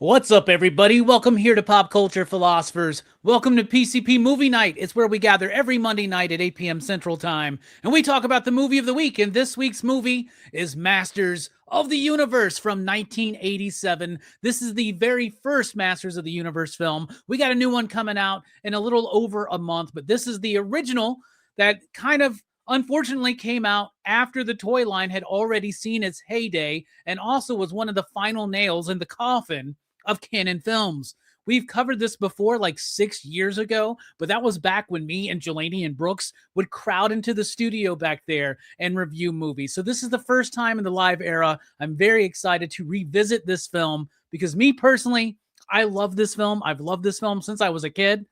What's up, everybody? Welcome here to Pop Culture Philosophers. Welcome to PCP Movie Night. It's where we gather every Monday night at 8 p.m. Central Time, and we talk about the movie of the week. And this week's movie is Masters of the Universe from 1987. This is the very first Masters of the Universe film. We got a new one coming out in a little over a month, but this is the original that kind of unfortunately came out after the toy line had already seen its heyday and also was one of the final nails in the coffin of Canon Films. We've covered this before like 6 years ago, but that was back when me and Jelani and Brooks would crowd into the studio back there and review movies. So this is the first time in the live era. I'm very excited to revisit this film because me personally, I love this film. I've loved this film since I was a kid,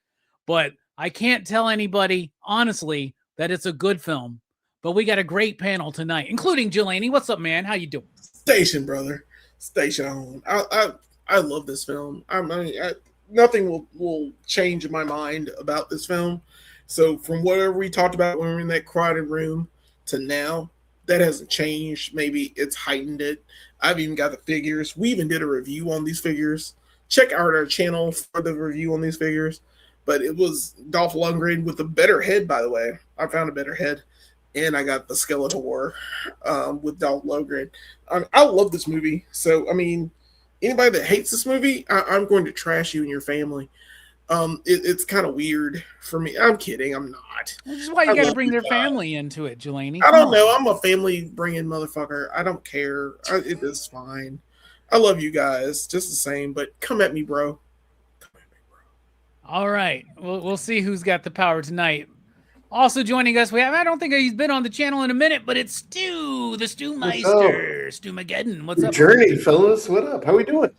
but I can't tell anybody, honestly, that it's a good film. But we got a great panel tonight, including Jelani. What's up, man? How you doing? Station, brother. Station on. I love this film. Nothing will change my mind about this film. So from whatever we talked about when we were in that crowded room to now, that hasn't changed. Maybe it's heightened it. I've even got the figures. We even did a review on these figures. Check out our channel for the review on these figures. But it was Dolph Lundgren with a better head, by the way. I found a better head. And I got the Skeletor with Dolph Lundgren. I love this movie. So, I mean, anybody that hates this movie, I'm going to trash you and your family. It's kind of weird for me. I'm kidding. I'm not. This is why you got to bring their family into it, Jelani. I don't know. I'm a family bringing motherfucker. I don't care. It is fine. I love you guys just the same, but come at me, bro. Come at me, bro. All right. We'll see who's got the power tonight. Also joining us, I don't think he's been on the channel in a minute, but it's Stu, the Stu Meister, Stu Mageddon. What's up? Journey, fellas. What up? How we doing?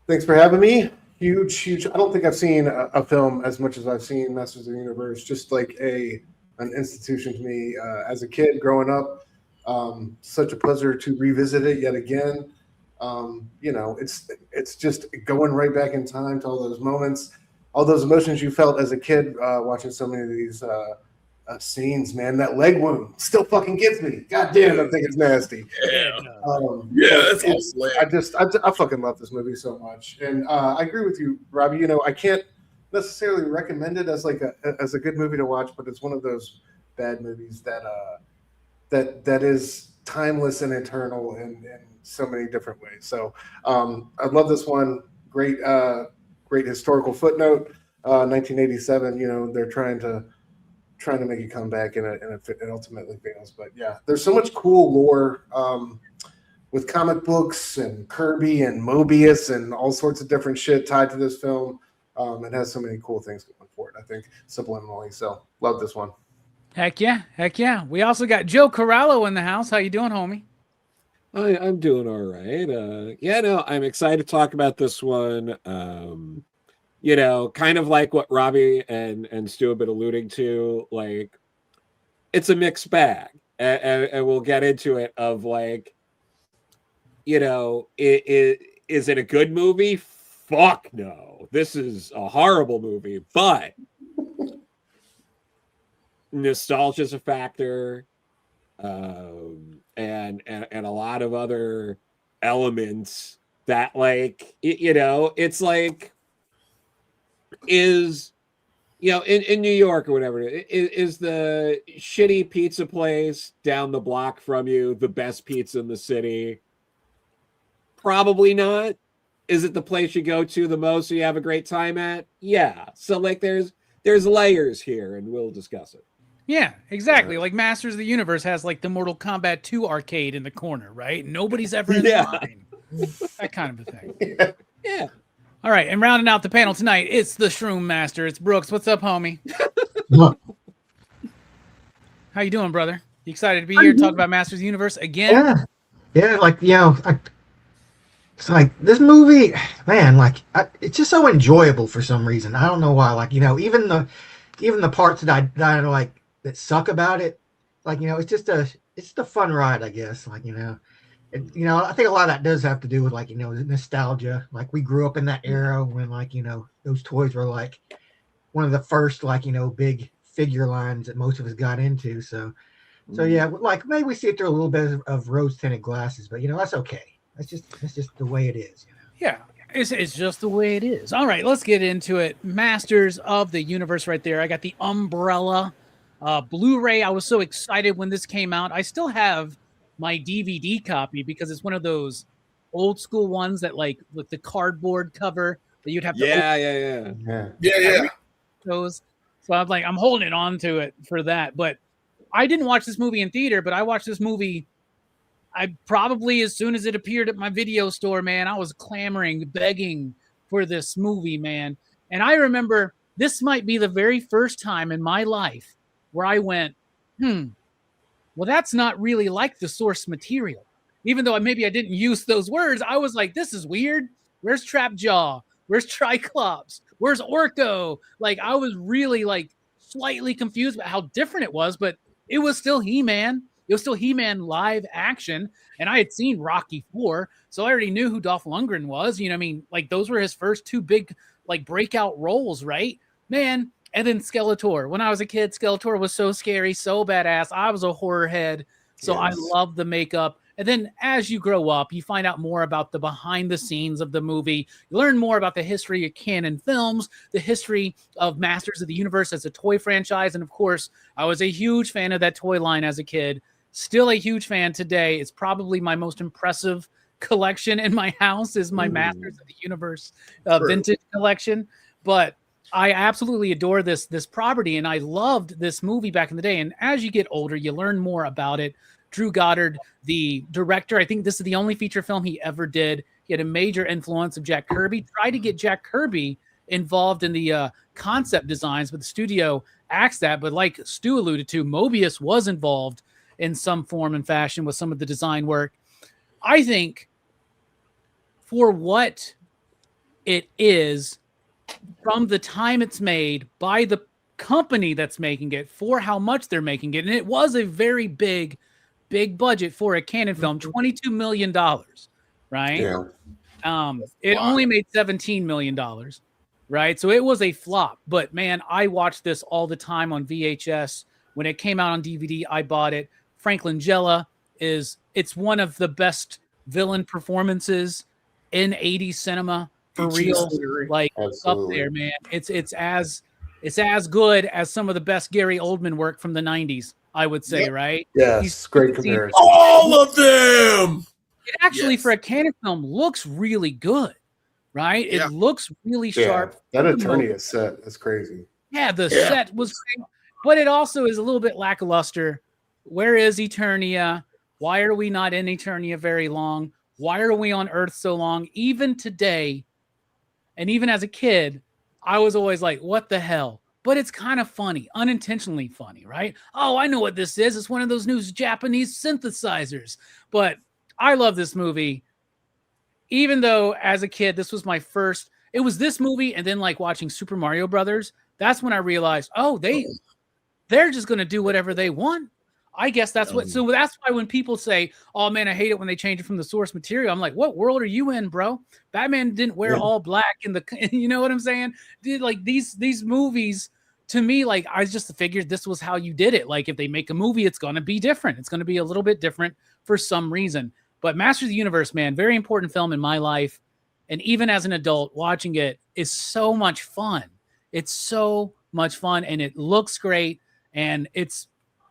Thanks for having me. Huge. I don't think I've seen a film as much as I've seen Masters of the Universe. Just like an institution to me as a kid growing up. Such a pleasure to revisit it yet again. It's just going right back in time to all those moments. All those emotions you felt as a kid watching so many of these scenes, man. That leg wound still fucking gets me. God damn, I think it's nasty. That's I fucking love this movie so much, and I agree with you, Robbie. I can't necessarily recommend it as as a good movie to watch, but it's one of those bad movies that is timeless and eternal in so many different ways. So I love this one. Great historical footnote. 1987. They're trying to make a comeback and it ultimately fails. But yeah, there's so much cool lore with comic books and Kirby and Mobius and all sorts of different shit tied to this film. It has so many cool things going for it, I think, subliminally. So love this one. Heck yeah. We also got Joe Corallo in the house. How you doing, homie? I'm doing all right. I'm excited to talk about this one. Kind of like what Robbie and Stu have been alluding to, like it's a mixed bag. And we'll get into it of like, is it a good movie? Fuck no. This is a horrible movie, but nostalgia's a factor. And a lot of other elements that like it's like is in New York or whatever is the shitty pizza place down the block from you the best pizza in the city? Probably not. Is it the place you go to the most so you have a great time at? Yeah. So like there's layers here and we'll discuss it. Yeah, exactly. Like Masters of the Universe has like the Mortal Kombat 2 arcade in the corner, right? Nobody's ever in line. That kind of a thing. Yeah. All right, and rounding out the panel tonight, it's the Shroom Master. It's Brooks. What's up, homie? How you doing, brother? You excited to be here to talk about Masters of the Universe again? Yeah. It's like this movie, man. It's just so enjoyable for some reason. I don't know why. Even the parts that I like that suck about it, it's a fun ride, I guess. I think a lot of that does have to do with nostalgia. Like we grew up in that era when those toys were like one of the first big figure lines that most of us got into. So yeah, maybe we see it through a little bit of rose tinted glasses, but that's okay. That's just the way it is. Yeah. It's just the way it is. All right, let's get into it. Masters of the Universe right there. I got the Umbrella Blu-ray. I was so excited when this came out. I still have my DVD copy because it's one of those old school ones that like with the cardboard cover that you'd have to Yeah. those. So I'm holding on to it for that. But I didn't watch this movie in theater, but I watched this movie I probably, as soon as it appeared at my video store, man, I was clamoring, begging for this movie, man. And I remember this might be the very first time in my life where I went, well, that's not really like the source material. Even though maybe I didn't use those words, I was like, this is weird. Where's Trapjaw? Where's Triclops? Where's Orko? Like, I was really like slightly confused about how different it was, but it was still He-Man. It was still He-Man live action, and I had seen Rocky 4, so I already knew who Dolph Lundgren was. You know what I mean? Like, those were his first two big, like, breakout roles, right? Man, and then Skeletor. When I was a kid, Skeletor was so scary, so badass. I was a horror head, so I loved the makeup. And then as you grow up, you find out more about the behind the scenes of the movie. You learn more about the history of canon films, the history of Masters of the Universe as a toy franchise. And of course, I was a huge fan of that toy line as a kid. Still a huge fan today. It's probably my most impressive collection in my house is my Masters of the Universe vintage collection. But I absolutely adore this property, and I loved this movie back in the day. And as you get older, you learn more about it. Drew Goddard, the director, I think this is the only feature film he ever did. He had a major influence of Jack Kirby. Tried to get Jack Kirby involved in the concept designs, but the studio axed that. But like Stu alluded to, Mobius was involved in some form and fashion with some of the design work. I think for what it is, from the time it's made, by the company that's making it, for how much they're making it, and it was a very big budget for a canon film, $22 million, right? Yeah. It only made $17 million, right? So it was a flop. But man, I watched this all the time on VHS. When it came out on DVD, I bought it. Frank Langella it's one of the best villain performances in 80s cinema for real. Like Absolutely. up there, man. It's as good as some of the best Gary Oldman work from the 90s, I would say, right? Yes, great comparison. All of them. It actually, for a canon film, looks really good, right? It looks really sharp. That Eternia set is crazy. Yeah, the set was great, but it also is a little bit lackluster. Where is Eternia? Why are we not in Eternia very long? Why are we on Earth so long? Even today, and even as a kid, I was always like, what the hell? But it's kind of funny, unintentionally funny, right? Oh, I know what this is. It's one of those new Japanese synthesizers. But I love this movie. Even though as a kid, this was my first, it was this movie and then like watching Super Mario Brothers. That's when I realized, oh, they're just going to do whatever they want. I guess that's what, so that's why when people say, oh man, I hate it when they change it from the source material. I'm like, what world are you in, bro? Batman didn't wear all black in the, you know what I'm saying? Dude, like these movies, to me, like I just figured this was how you did it. Like if they make a movie, it's going to be different. It's going to be a little bit different for some reason. But Masters of the Universe, man, very important film in my life. And even as an adult, watching it is so much fun. It's so much fun and it looks great. And it's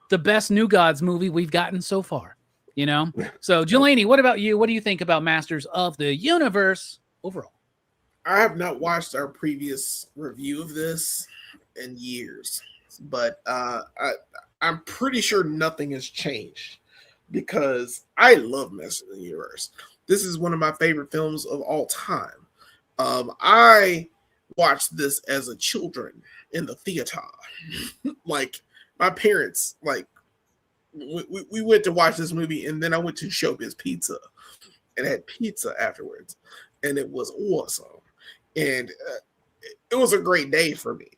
the best New Gods movie we've gotten so far, you know? So, Jelani, what about you? What do you think about Masters of the Universe overall? I have not watched our previous review of this in years, but I'm pretty sure nothing has changed because I love Masters of the Universe. This is one of my favorite films of all time. I watched this as a children in the theater. Like, my parents, like, we went to watch this movie, and then I went to Showbiz Pizza and had pizza afterwards, and it was awesome. And it was a great day for me.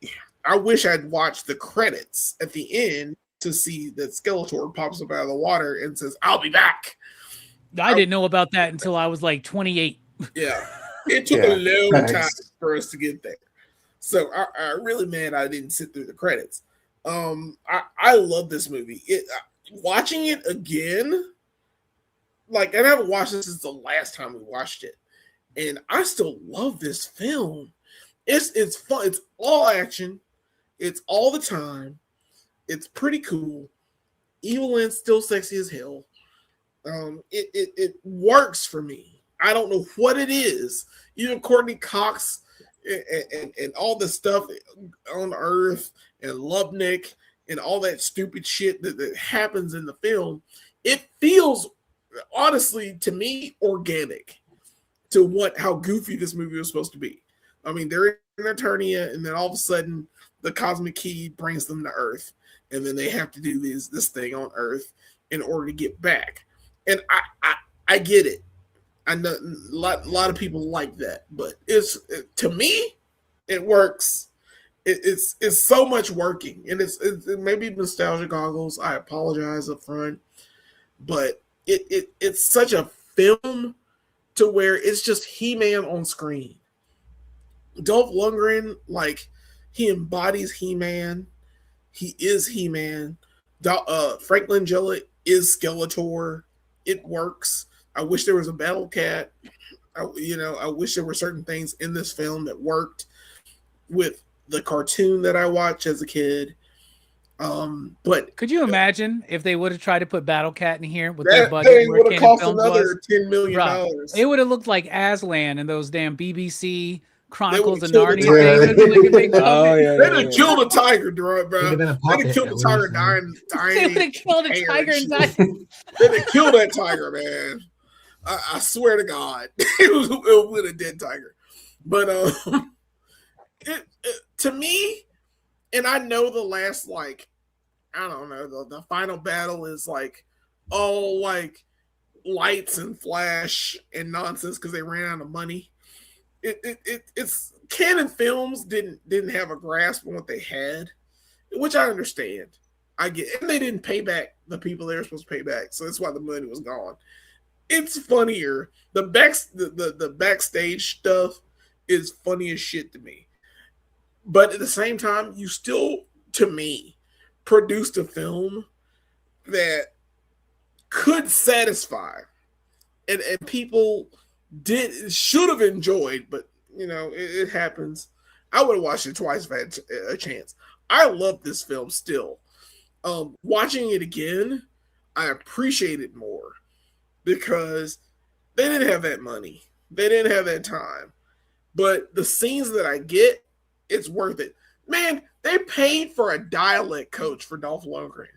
I wish I'd watched the credits at the end to see that Skeletor pops up out of the water and says, "I'll be back." I didn't know about that until I was like 28. Yeah, it took a long time for us to get there. So I really mad I didn't sit through the credits. I love this movie. Watching it again, like, and I haven't watched this since the last time we watched it. and I still love this film. It's fun. It's all action. It's all the time. It's pretty cool. Evil Lynn's still sexy as hell. It works for me. I don't know what it is. Even Courtney Cox and all the stuff on Earth and Lubnick and all that stupid shit that happens in the film, it feels honestly to me organic to how goofy this movie was supposed to be. I mean, they're in Eternia, and then all of a sudden the cosmic key brings them to Earth, and then they have to do this thing on Earth in order to get back. And I get it. I know a lot of people like that, but to me, it works. It's so much working, and it's maybe nostalgia goggles. I apologize up front, but it's such a film to where it's just He-Man on screen. Dolph Lundgren, like, he embodies He-Man. He is He-Man. Frank Langella is Skeletor. It works. I wish there was a Battle Cat. I wish there were certain things in this film that worked with the cartoon that I watched as a kid. But could you imagine if they would have tried to put Battle Cat in here with that their budget? thing would have cost Films another was? $10 million. Right. It would have looked like Aslan and those damn BBC Chronicles of killed the Narnia. They'd have killed a tiger, bro. It'd have been a They'd have killed the tiger dying. They would have killed a tiger and died. They'd have killed that tiger, man. I swear to God, it would have dead tiger. But to me, and I know the last, like, I don't know, the final battle is like all like lights and flash and nonsense because they ran out of money. It's Canon Films didn't have a grasp on what they had, which I understand. I get, and they didn't pay back the people they were supposed to pay back, so that's why the money was gone. It's funnier. The backstage stuff is funny as shit to me. But at the same time, you still, to me, produced a film that could satisfy and people should have enjoyed, but it happens. I would have watched it twice if I had a chance. I love this film still. Watching it again, I appreciate it more because they didn't have that money. They didn't have that time. But the scenes that I get, it's worth it. Man, they paid for a dialect coach for Dolph Lundgren.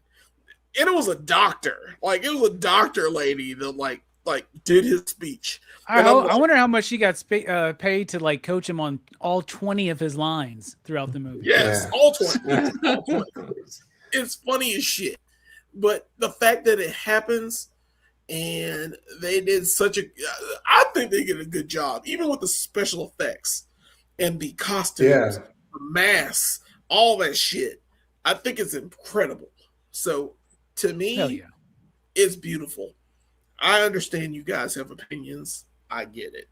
And it was a doctor. Like, it was a doctor lady that like did his speech. I wonder how much she got paid to like coach him on all 20 of his lines throughout the movie. Yes, yeah. All 20. All 20. It's funny as shit. But the fact that it happens and they did I think they did a good job, even with the special effects and the costumes, the masks, all that shit. I think it's incredible. So to me, it's beautiful. I understand you guys have opinions. I get it.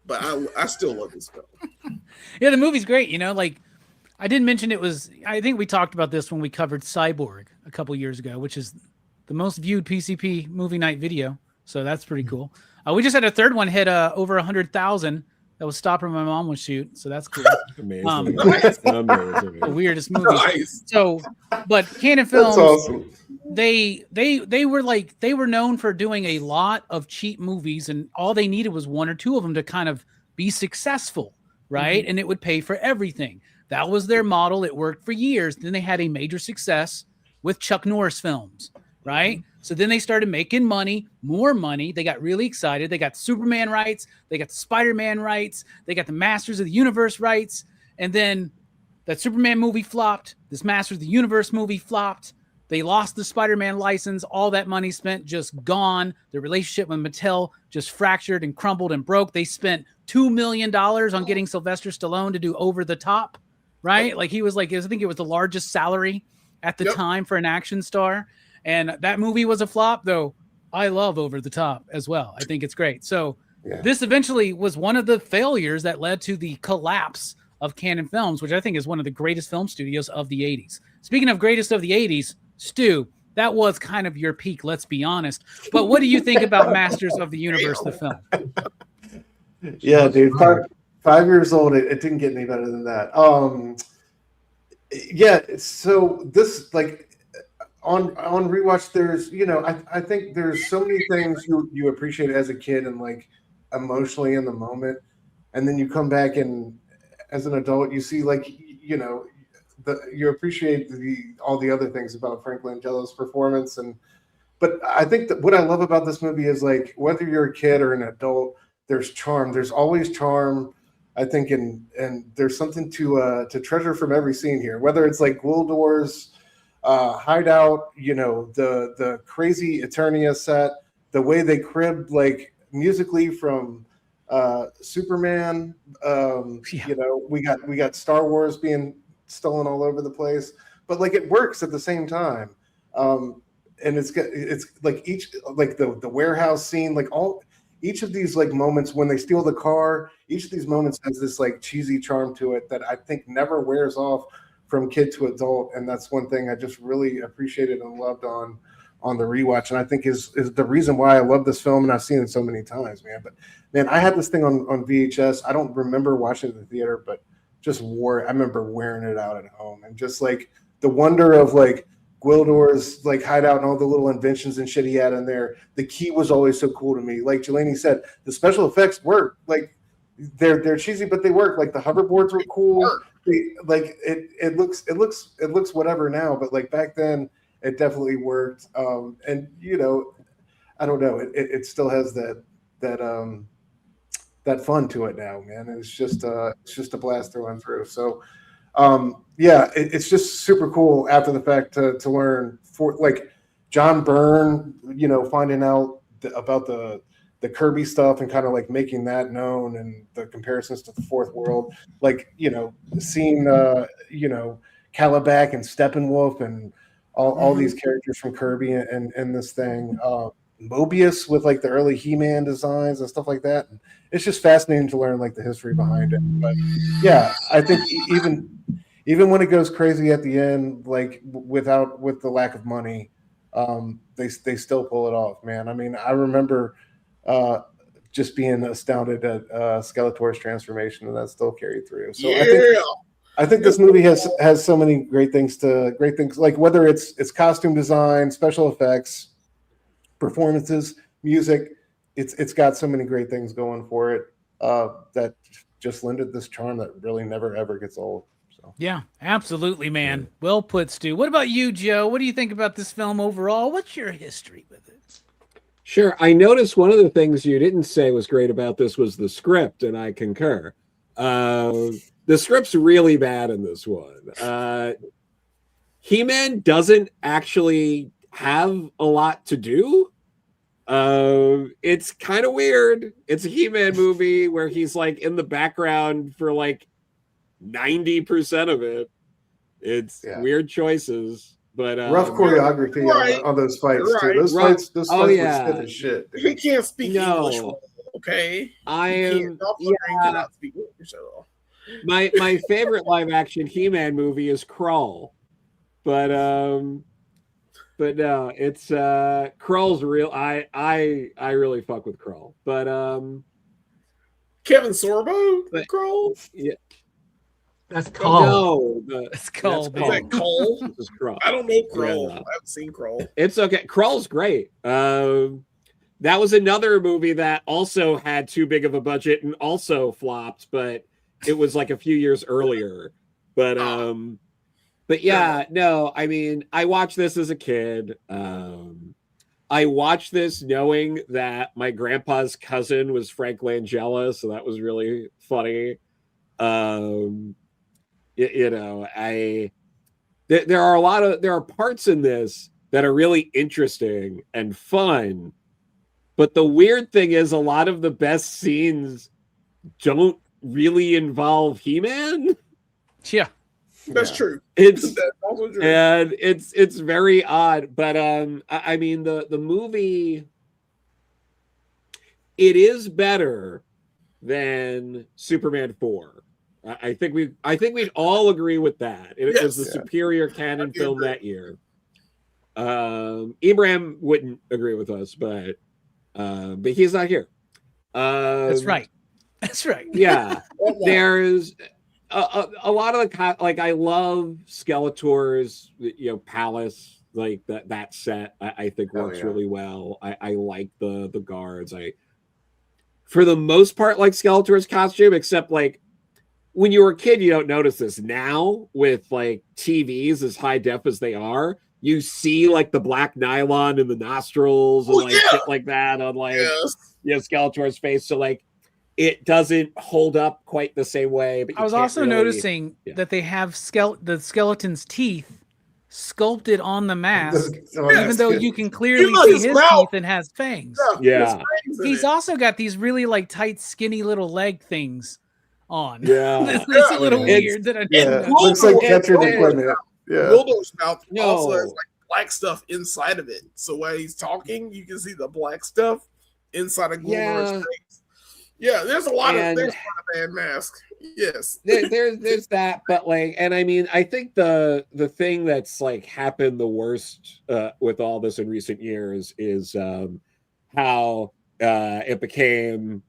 But I still love this film. Yeah, the movie's great. Like, I didn't mention I think we talked about this when we covered Cyborg a couple years ago, which is the most viewed PCP movie night video. So that's pretty cool. We just had a third one hit over 100,000. That was Stopper My Mom Would Shoot. So that's cool. Amazing. Amazing. The weirdest movie. Nice. So, but Canon Films, awesome. they were known for doing a lot of cheap movies, and all they needed was one or two of them to kind of be successful, right? Mm-hmm. And it would pay for everything. That was their model. It worked for years. Then they had a major success with Chuck Norris films, right? Mm-hmm. So then they started making more money. They got really excited. They got Superman rights. They got the Spider-Man rights. They got the Masters of the Universe rights. And then that Superman movie flopped. This Masters of the Universe movie flopped. They lost the Spider-Man license. All that money spent just gone. The relationship with Mattel just fractured and crumbled and broke. They spent $2 million on getting Sylvester Stallone to do Over the Top, right? Like, he was like, I think it was the largest salary at the time for an action star. And that movie was a flop, though I love Over the Top as well. I think it's great. So this eventually was one of the failures that led to the collapse of Canon Films, which I think is one of the greatest film studios of the 80s. Speaking of greatest of the 80s, Stu, that was kind of your peak, let's be honest. But what do you think about Masters of the Universe, the film? Yeah, dude. 5 years old. It didn't get any better than that. Yeah. So this like on rewatch, there's I think there's so many things you appreciate as a kid and like emotionally in the moment, and then you come back and as an adult you see like you appreciate all the other things about Frank Langella's performance. And but I think that what I love about this movie is like whether you're a kid or an adult, there's charm. There's always charm, I think, and there's something to treasure from every scene here. Whether it's like Gwildor's hideout, the crazy Eternia set, the way they cribbed like musically from Superman. We got Star Wars being stolen all over the place, but like it works at the same time. And it's like each like the warehouse scene, like each of these like moments when they steal the car, each of these moments has this like cheesy charm to it that I think never wears off from kid to adult. And that's one thing I just really appreciated and loved on the rewatch, and I think is the reason why I love this film, and I've seen it so many times, man. But man, I had this thing on VHS. I don't remember watching it in the theater, but I remember wearing it out at home, and just like the wonder of like Gwildor's like hideout and all the little inventions and shit he had in there. The key was always so cool to me. Like Jelani said, the special effects work. Like they're cheesy, but they work. Like the hoverboards were cool. It looks whatever now, but like back then it definitely worked. And I don't know. It still has that fun to it now, man. And it's just a blast through and through. So it's just super cool after the fact to learn for like John Byrne, finding out about the Kirby stuff and kind of like making that known and the comparisons to the Fourth World, like seeing Calabac and Steppenwolf and all these characters from Kirby and this thing. Mobius with like the early He-Man designs and stuff like that. And it's just fascinating to learn like the history behind it. But yeah, I think even when it goes crazy at the end, like with the lack of money, they still pull it off, man. I mean, I remember just being astounded at Skeletor's transformation, and that still carried through. So yeah. I think this movie has so many great things like whether it's costume design, special effects, performances, music. It's got so many great things going for it that just lend it this charm that really never ever gets old. So yeah, absolutely, man. Well put, Stu. What about you, Joe? What do you think about this film overall? What's your history with it? Sure. I noticed one of the things you didn't say was great about this was the script, and I concur. The script's really bad in this one. He-Man doesn't actually have a lot to do. It's kind of weird. It's a He-Man movie where he's like in the background for like 90% of it. It's weird choices, but rough choreography on those fights too. Those fights were stiff as shit. He can't speak English well, okay? Cannot speak English at all. My favorite live action He-Man movie is Krull, but no, it's Krull's real. I really fuck with Krull, but Kevin Sorbo, Krull. Yeah, that's Cole. No, it's Cole. Is that Cole? This is Krull. I don't know Krull. Yeah. I haven't seen Krull. It's okay. Krull's great. That was another movie that also had too big of a budget and also flopped, but it was like a few years earlier. But yeah, no, I mean, I watched this as a kid. I watched this knowing that my grandpa's cousin was Frank Langella, so that was really funny. There are parts in this that are really interesting and fun, but the weird thing is a lot of the best scenes don't really involve He-Man. Yeah. That's true. It's very odd, but I mean the movie, it is better than Superman 4. I think we'd all agree with that. It was the superior canon film that year. Ibrahim wouldn't agree with us, but he's not here. That's right. That's right. Yeah, there's a lot of the like I love Skeletor's palace, like that set. I think works really well. I like the guards. For the most part, like Skeletor's costume, except like when you were a kid, you don't notice this. Now with like TVs as high def as they are, you see like the black nylon in the nostrils and shit like that on like Skeletor's face. So like it doesn't hold up quite the same way. But I was also noticing that they have the skeleton's teeth sculpted on the mask, even though you can clearly see his teeth and has fangs. Yeah. He's also got these really like tight, skinny little leg things on. Yeah. It's a little weird that I didn't know. Looks like catcher equipment. Wilbur's mouth also has like black stuff inside of it. So while he's talking, you can see the black stuff inside of Wilbur's face. Yeah, there's a lot of bad mask. Yes, there's that, but like, and I mean, I think the thing that's like happened the worst with all this in recent years is how it became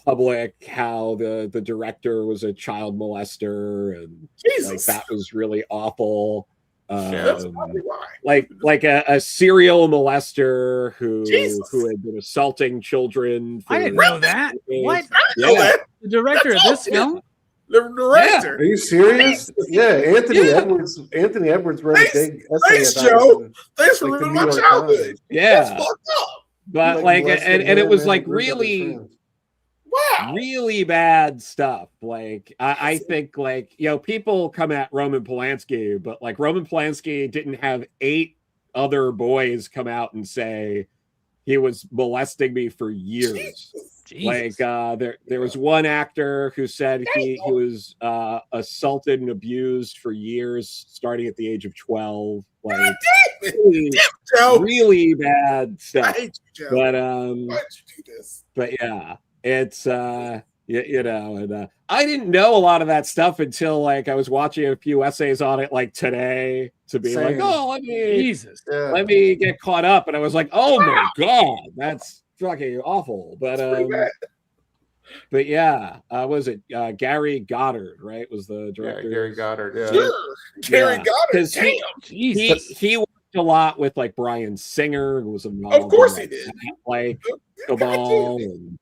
public, how the director was a child molester, and like that was really awful. That's probably why. Like a serial molester who had been assaulting children. I didn't know that. What? Yeah. The director of this film? The director. Are you serious? Yeah, Anthony Edwards. Anthony Edwards wrote a big essay Thanks, about Joe. it. Thanks for ruining my childhood. Yeah. That's fucked up. But like and it was like really really bad stuff. Like I think like people come at Roman Polanski, but like Roman Polanski didn't have 8 other boys come out and say he was molesting me for years. Jesus. Like there was one actor who said he was assaulted and abused for years, starting at the age of 12. Like really bad stuff. I hate you, Joe. But why'd you do this? But yeah, it's and I didn't know a lot of that stuff until like I was watching a few essays on it like today to be like, oh, let me get caught up, and I was like, oh my god, that's fucking awful. But yeah, was it Gary Goddard, right? Was the director? Gary Goddard, Gary Goddard, because he worked a lot with like Bryan Singer, who was involved. Of course in, he did. Like Cabal and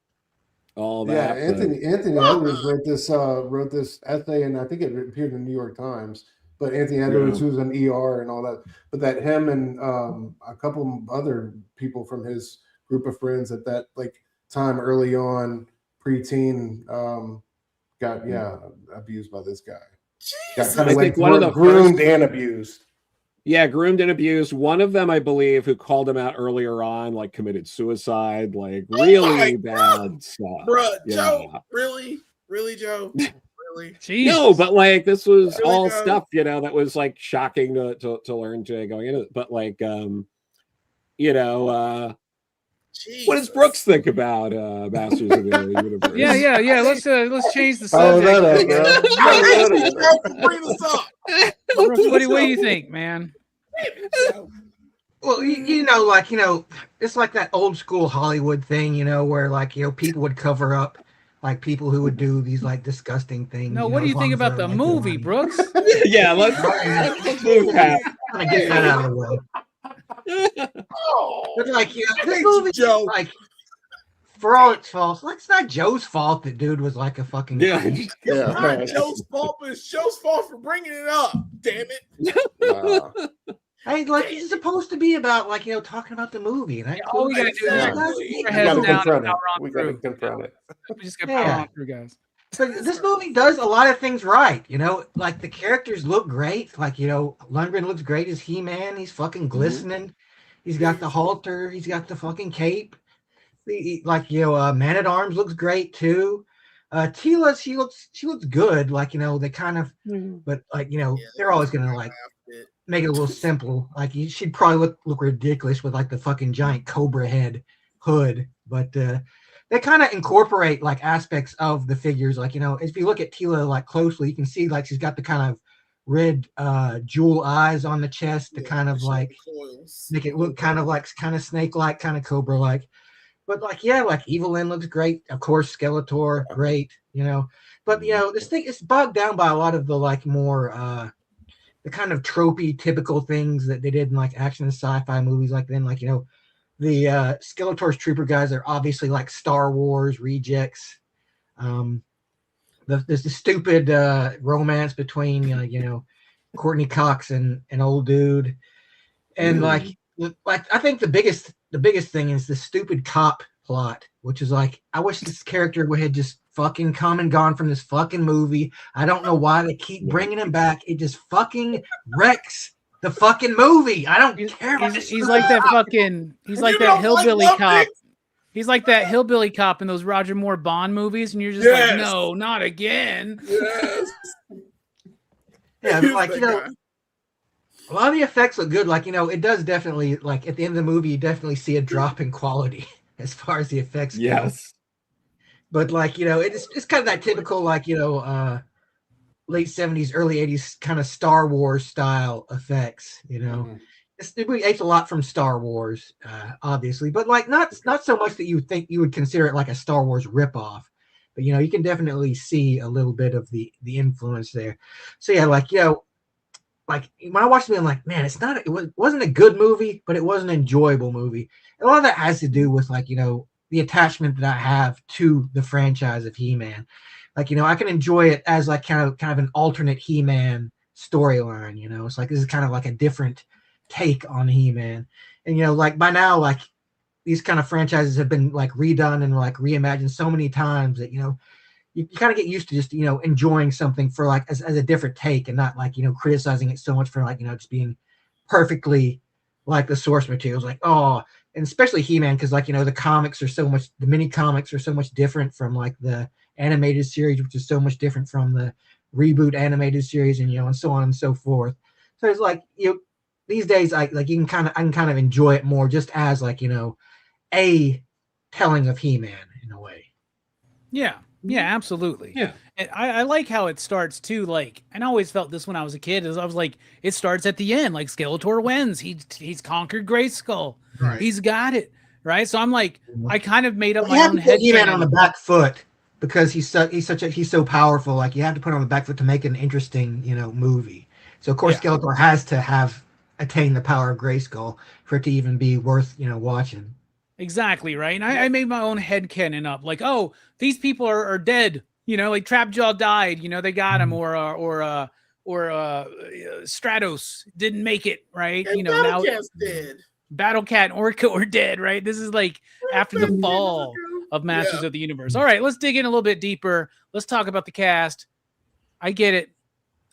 all that. Yeah, Anthony Edwards wrote this essay, and I think it appeared in the New York Times. But Anthony Edwards, who's an ER and all that, but that him and a couple other people from his group of friends at that like time early on, preteen, got abused by this guy. Got kind of like groomed and abused. Yeah, groomed and abused. One of them, I believe, who called him out earlier on, like committed suicide. Like really bad stuff. Bruh, Joe, really, Joe, really. Jeez. No, but like this was really all stuff, that was like shocking to learn to going into it. But like, what does Brooks think about Masters of the Universe? Yeah. Let's change the subject. Bring this up. Brooks, what do you think, man? Well, it's like that old school Hollywood thing, where like people would cover up like people who would do these like disgusting things. No, what do you think about the movie, Brooks? Yeah, let's move past. Get that out of the way. But like, this movie, Joe. like, for all its faults, it's not Joe's fault that dude was like a fucking It's not Joe's fault, but it's Joe's fault for bringing it up. Damn it! Hey, like it's supposed to be about like talking about the movie. And all we gotta do is we gotta confront it. We gotta confront it. We just gotta power on through, guys. But this movie does a lot of things right, like the characters look great. Like, Lundgren looks great as He-Man. He's fucking glistening. Mm-hmm. He's got the halter. He's got the fucking cape. Man-at-Arms looks great too. Tila, she looks good. Like, they kind of, but like, they're always going to like make it a little simple. Like she'd probably look ridiculous with like the fucking giant cobra head hood, but, they kind of incorporate like aspects of the figures. Like, if you look at Tila like closely, you can see like she's got the kind of red jewel eyes on the chest to kind of like make it look kind of snake-like, kind of cobra-like. But like, yeah, like Evelyn looks great. Of course, Skeletor, great, you know. But you know, this thing is bogged down by a lot of the like more the kind of tropey, typical things that they did in like action and sci-fi movies. Like then, like, you know, the Skeletor's trooper guys are obviously like Star Wars rejects. There's the stupid romance between you know, Courtney Cox and an old dude, and like I think the biggest thing is the stupid cop plot, which is like, I wish this character would have just fucking come and gone from this fucking movie. I don't know why they keep bringing him back. It just fucking wrecks the fucking movie. I don't care. He's like that fucking. He's like that hillbilly cop. He's like that hillbilly cop in those Roger Moore Bond movies, and you're just like, no, not again. Yes. Yeah, like, you know, a lot of the effects look good. Like, you know, it does definitely, like, at the end of the movie, you definitely see a drop in quality as far as the effects go. Yes. But, like, you know, it's kind of that typical, like, you know, late 70s, early 80s kind of Star Wars style effects, you know. We ate a lot from Star Wars, obviously, but, like, not so much that you think you would consider it like a Star Wars ripoff. But, you know, you can definitely see a little bit of the influence there. So, yeah, like, you know, like when I watched it, I'm like, man, it wasn't a good movie, but it was an enjoyable movie. And a lot of that has to do with, like, you know, the attachment that I have to the franchise of He-Man. Like, you know, I can enjoy it as like kind of an alternate He-Man storyline. You know, it's like, this is kind of like a different take on He-Man. And, you know, like by now, like these kind of franchises have been like redone and like reimagined so many times that, you know, you kind of get used to just, you know, enjoying something for like as a different take and not like, you know, criticizing it so much for like, you know, just being perfectly like the source materials. Like, oh, and especially He-Man, because like, you know, the mini comics are so much different from like the animated series, which is so much different from the reboot animated series, and, you know, and so on and so forth. So it's like, you know, these days I can kind of enjoy it more just as like, you know, a telling of He-Man in a way. Yeah. Yeah, absolutely. Yeah. And I like how it starts too. Like, and I always felt this when I was a kid. Is I was like, it starts at the end. Like Skeletor wins. He's conquered Grayskull. Right. He's got it. Right. So I'm like, I kind of made up Well, my own head. He-Man on the back foot because he's so powerful. Like, you have to put on the back foot to make an interesting, you know, movie. So of course Skeletor has to have attained the power of Grayskull for it to even be worth, you know, watching. Exactly, right. And I made my own headcanon up, like, oh, these people are dead. You know, like Trapjaw died. You know, they got him, or Stratos didn't make it, right? And you know, now dead. Battle Cat and Orca are dead, right? This is like after the fall of Masters of the Universe. All right, let's dig in a little bit deeper. Let's talk about the cast. I get it.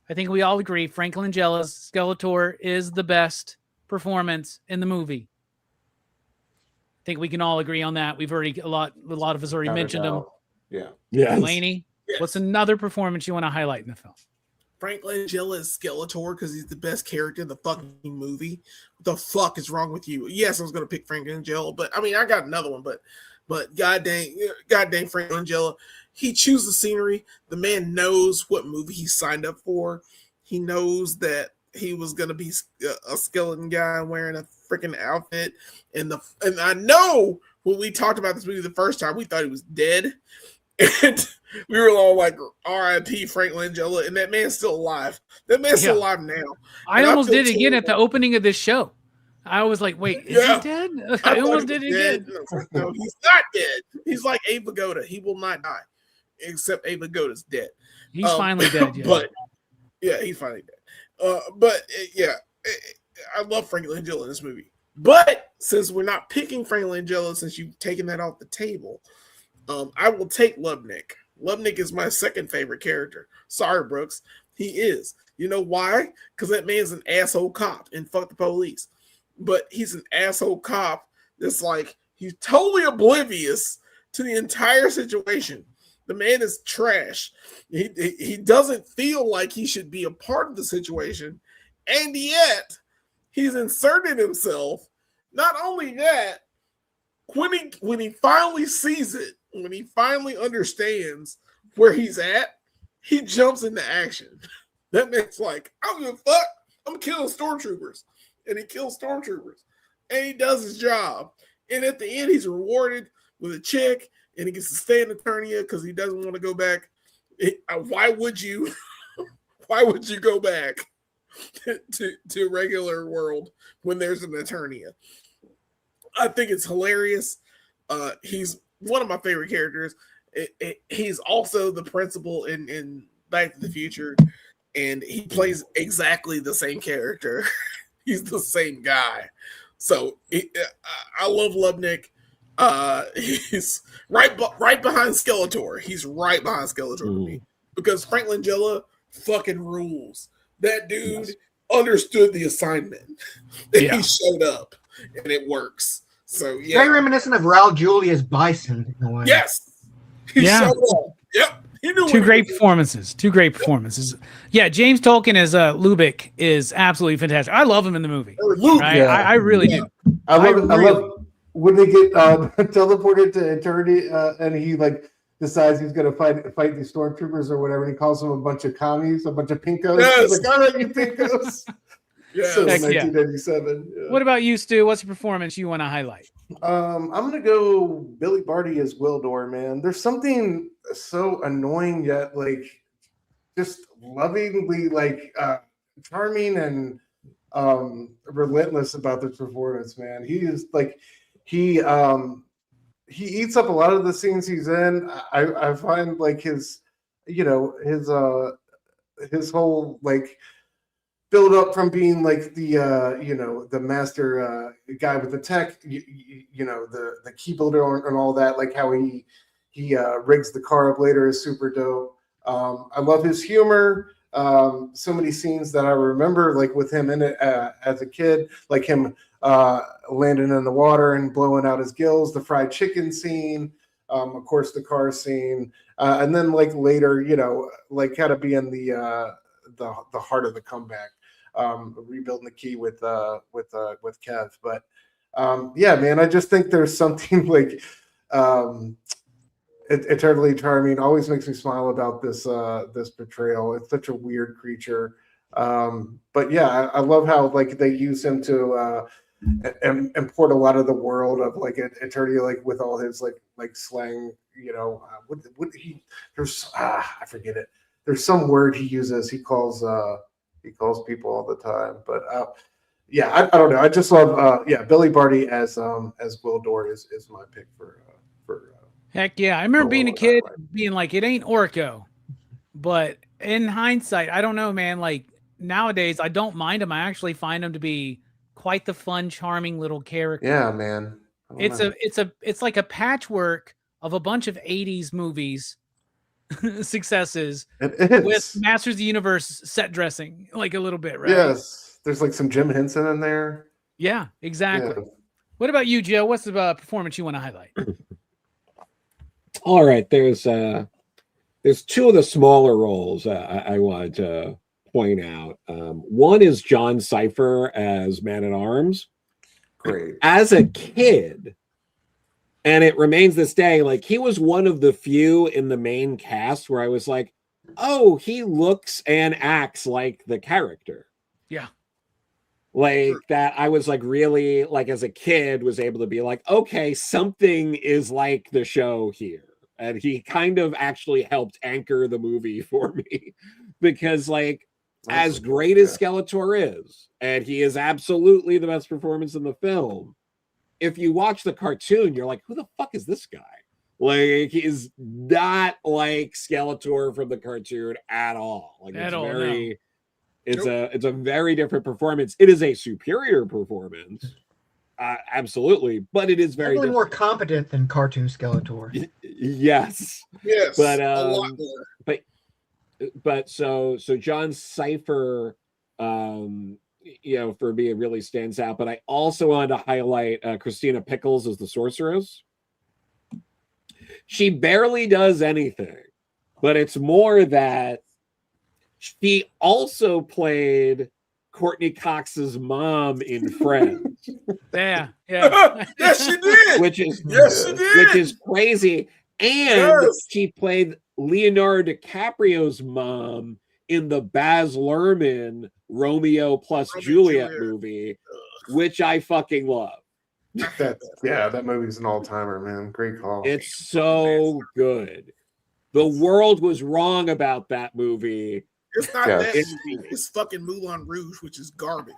I think we all agree Frank Langella's Skeletor is the best performance in the movie. I think we can all agree on that. We've already a lot of us already mentioned him. Yeah. Yeah. Delaney, what's another performance you want to highlight in the film? Frank Langella is Skeletor because he's the best character in the fucking movie. What the fuck is wrong with you? Yes, I was gonna pick Frank Langella, but I mean I got another one, but god dang Frank Langella. He chooses the scenery. The man knows what movie he signed up for. He knows that he was gonna be a skeleton guy wearing a freaking outfit, and I know when we talked about this movie the first time, we thought he was dead, and we were all like, "R.I.P. Frank Langella," and that man's still alive. That man's still alive now. I almost did it again at the opening of this show. I was like, "Wait, is he dead?" I almost did it again. No, he's not dead. He's like Abe Vigoda. He will not die, except Abe Vigoda's dead. He's finally dead. Yeah. But yeah, he's finally dead. I love Frank Langella in this movie. But since we're not picking Frank Langella, since you've taken that off the table, I will take Lubnik. Lubnik is my second favorite character. Sorry, Brooks. He is. You know why? Because that man's an asshole cop and fuck the police. But he's an asshole cop that's like, he's totally oblivious to the entire situation. The man is trash. He doesn't feel like he should be a part of the situation. And yet, he's inserted himself. Not only that, when he finally sees it, when he finally understands where he's at, he jumps into action. That man's like, I don't give a fuck. I'm killing stormtroopers. And he kills stormtroopers. And he does his job. And at the end, he's rewarded with a chick, and he gets to stay in Eternia because he doesn't want to go back. Why would you? Why would you go back to regular world when there's an Eternia? I think it's hilarious. He's one of my favorite characters. He's also the principal in Back to the Future, and he plays exactly the same character. He's the same guy. So I love Lubnick. He's right behind Skeletor. He's right behind Skeletor for me because Frank Langella fucking rules. That dude understood the assignment. He showed up, and it works. So yeah, very reminiscent of Raul Julia's Bison in a way. Yes, he showed up. Yep. Two great performances. Yeah, James Tolkien as Lubick is absolutely fantastic. I love him in the movie. Right? Yeah. I really do. I love when they get teleported to eternity, and he like decides he's gonna fight these stormtroopers or whatever, and he calls them a bunch of commies, a bunch of pinkos. Yes. He's like, all right, you pinkos. Yeah. So Heck yeah. 1997. Yeah. What about you, Stu? What's a performance you want to highlight? I'm gonna go Billy Barty as Wildor, man. There's something so annoying yet like just lovingly like charming and relentless about this performance, man. He is like he eats up a lot of the scenes he's in. I find like his whole like build up from being like the master guy with the tech, the key builder and all that, like how he rigs the car up later is super dope. I love his humor. So many scenes that I remember like with him in it as a kid, like him landing in the water and blowing out his gills, the fried chicken scene, of course the car scene, and then like later, like how to be in the heart of the comeback. Rebuilding the key with Kev, but yeah, man, I just think there's something like eternally charming. Always makes me smile about this portrayal. It's such a weird creature, but yeah, I love how like they use him to import a lot of the world of like Eternia, like with all his like slang. I forget it. There's some word he uses. He calls people all the time, but yeah, I don't know. I just love Billy Barty as Wildor is my pick for Heck yeah. I remember being a kid being like, it ain't Orko, but in hindsight, I don't know, man. Like nowadays, I don't mind him. I actually find him to be quite the fun, charming little character. Yeah, man. It's like a patchwork of a bunch of 80s movies successes with Masters of the Universe set dressing, like a little bit, right? Yes, there's like some Jim Henson in there. Yeah, exactly. Yeah. What about you, Joe? What's the performance you want to highlight? All right, there's two of the smaller roles I wanted to point out. One is John Cypher as Man-at-Arms. Great. As a kid, and it remains this day, like he was one of the few in the main cast where I was like, oh, he looks and acts like the character. Yeah. Like that I was like really like as a kid was able to be like, okay, something is like the show here. And he kind of actually helped anchor the movie for me because like as great as Skeletor is, and he is absolutely the best performance in the film, if you watch the cartoon, you're like, who the fuck is this guy? Like, he is not like Skeletor from the cartoon at all. Like, it's a very different performance. It is a superior performance, absolutely, but it is very definitely more competent than cartoon Skeletor. Yes, but a lot more. But so John Cypher, for me, it really stands out. But I also wanted to highlight Christina Pickles as the sorceress. She barely does anything, but it's more that she also played Courtney Cox's mom in Friends. Yeah. Yes, she did. Which is crazy. And she played Leonardo DiCaprio's mom in the Baz Luhrmann Romeo plus Juliet movie, which I fucking love. That movie's an all-timer, man. Great call. It's so good. The world was wrong about that movie. It's not Yeah. that movie. It's fucking Moulin Rouge, which is garbage.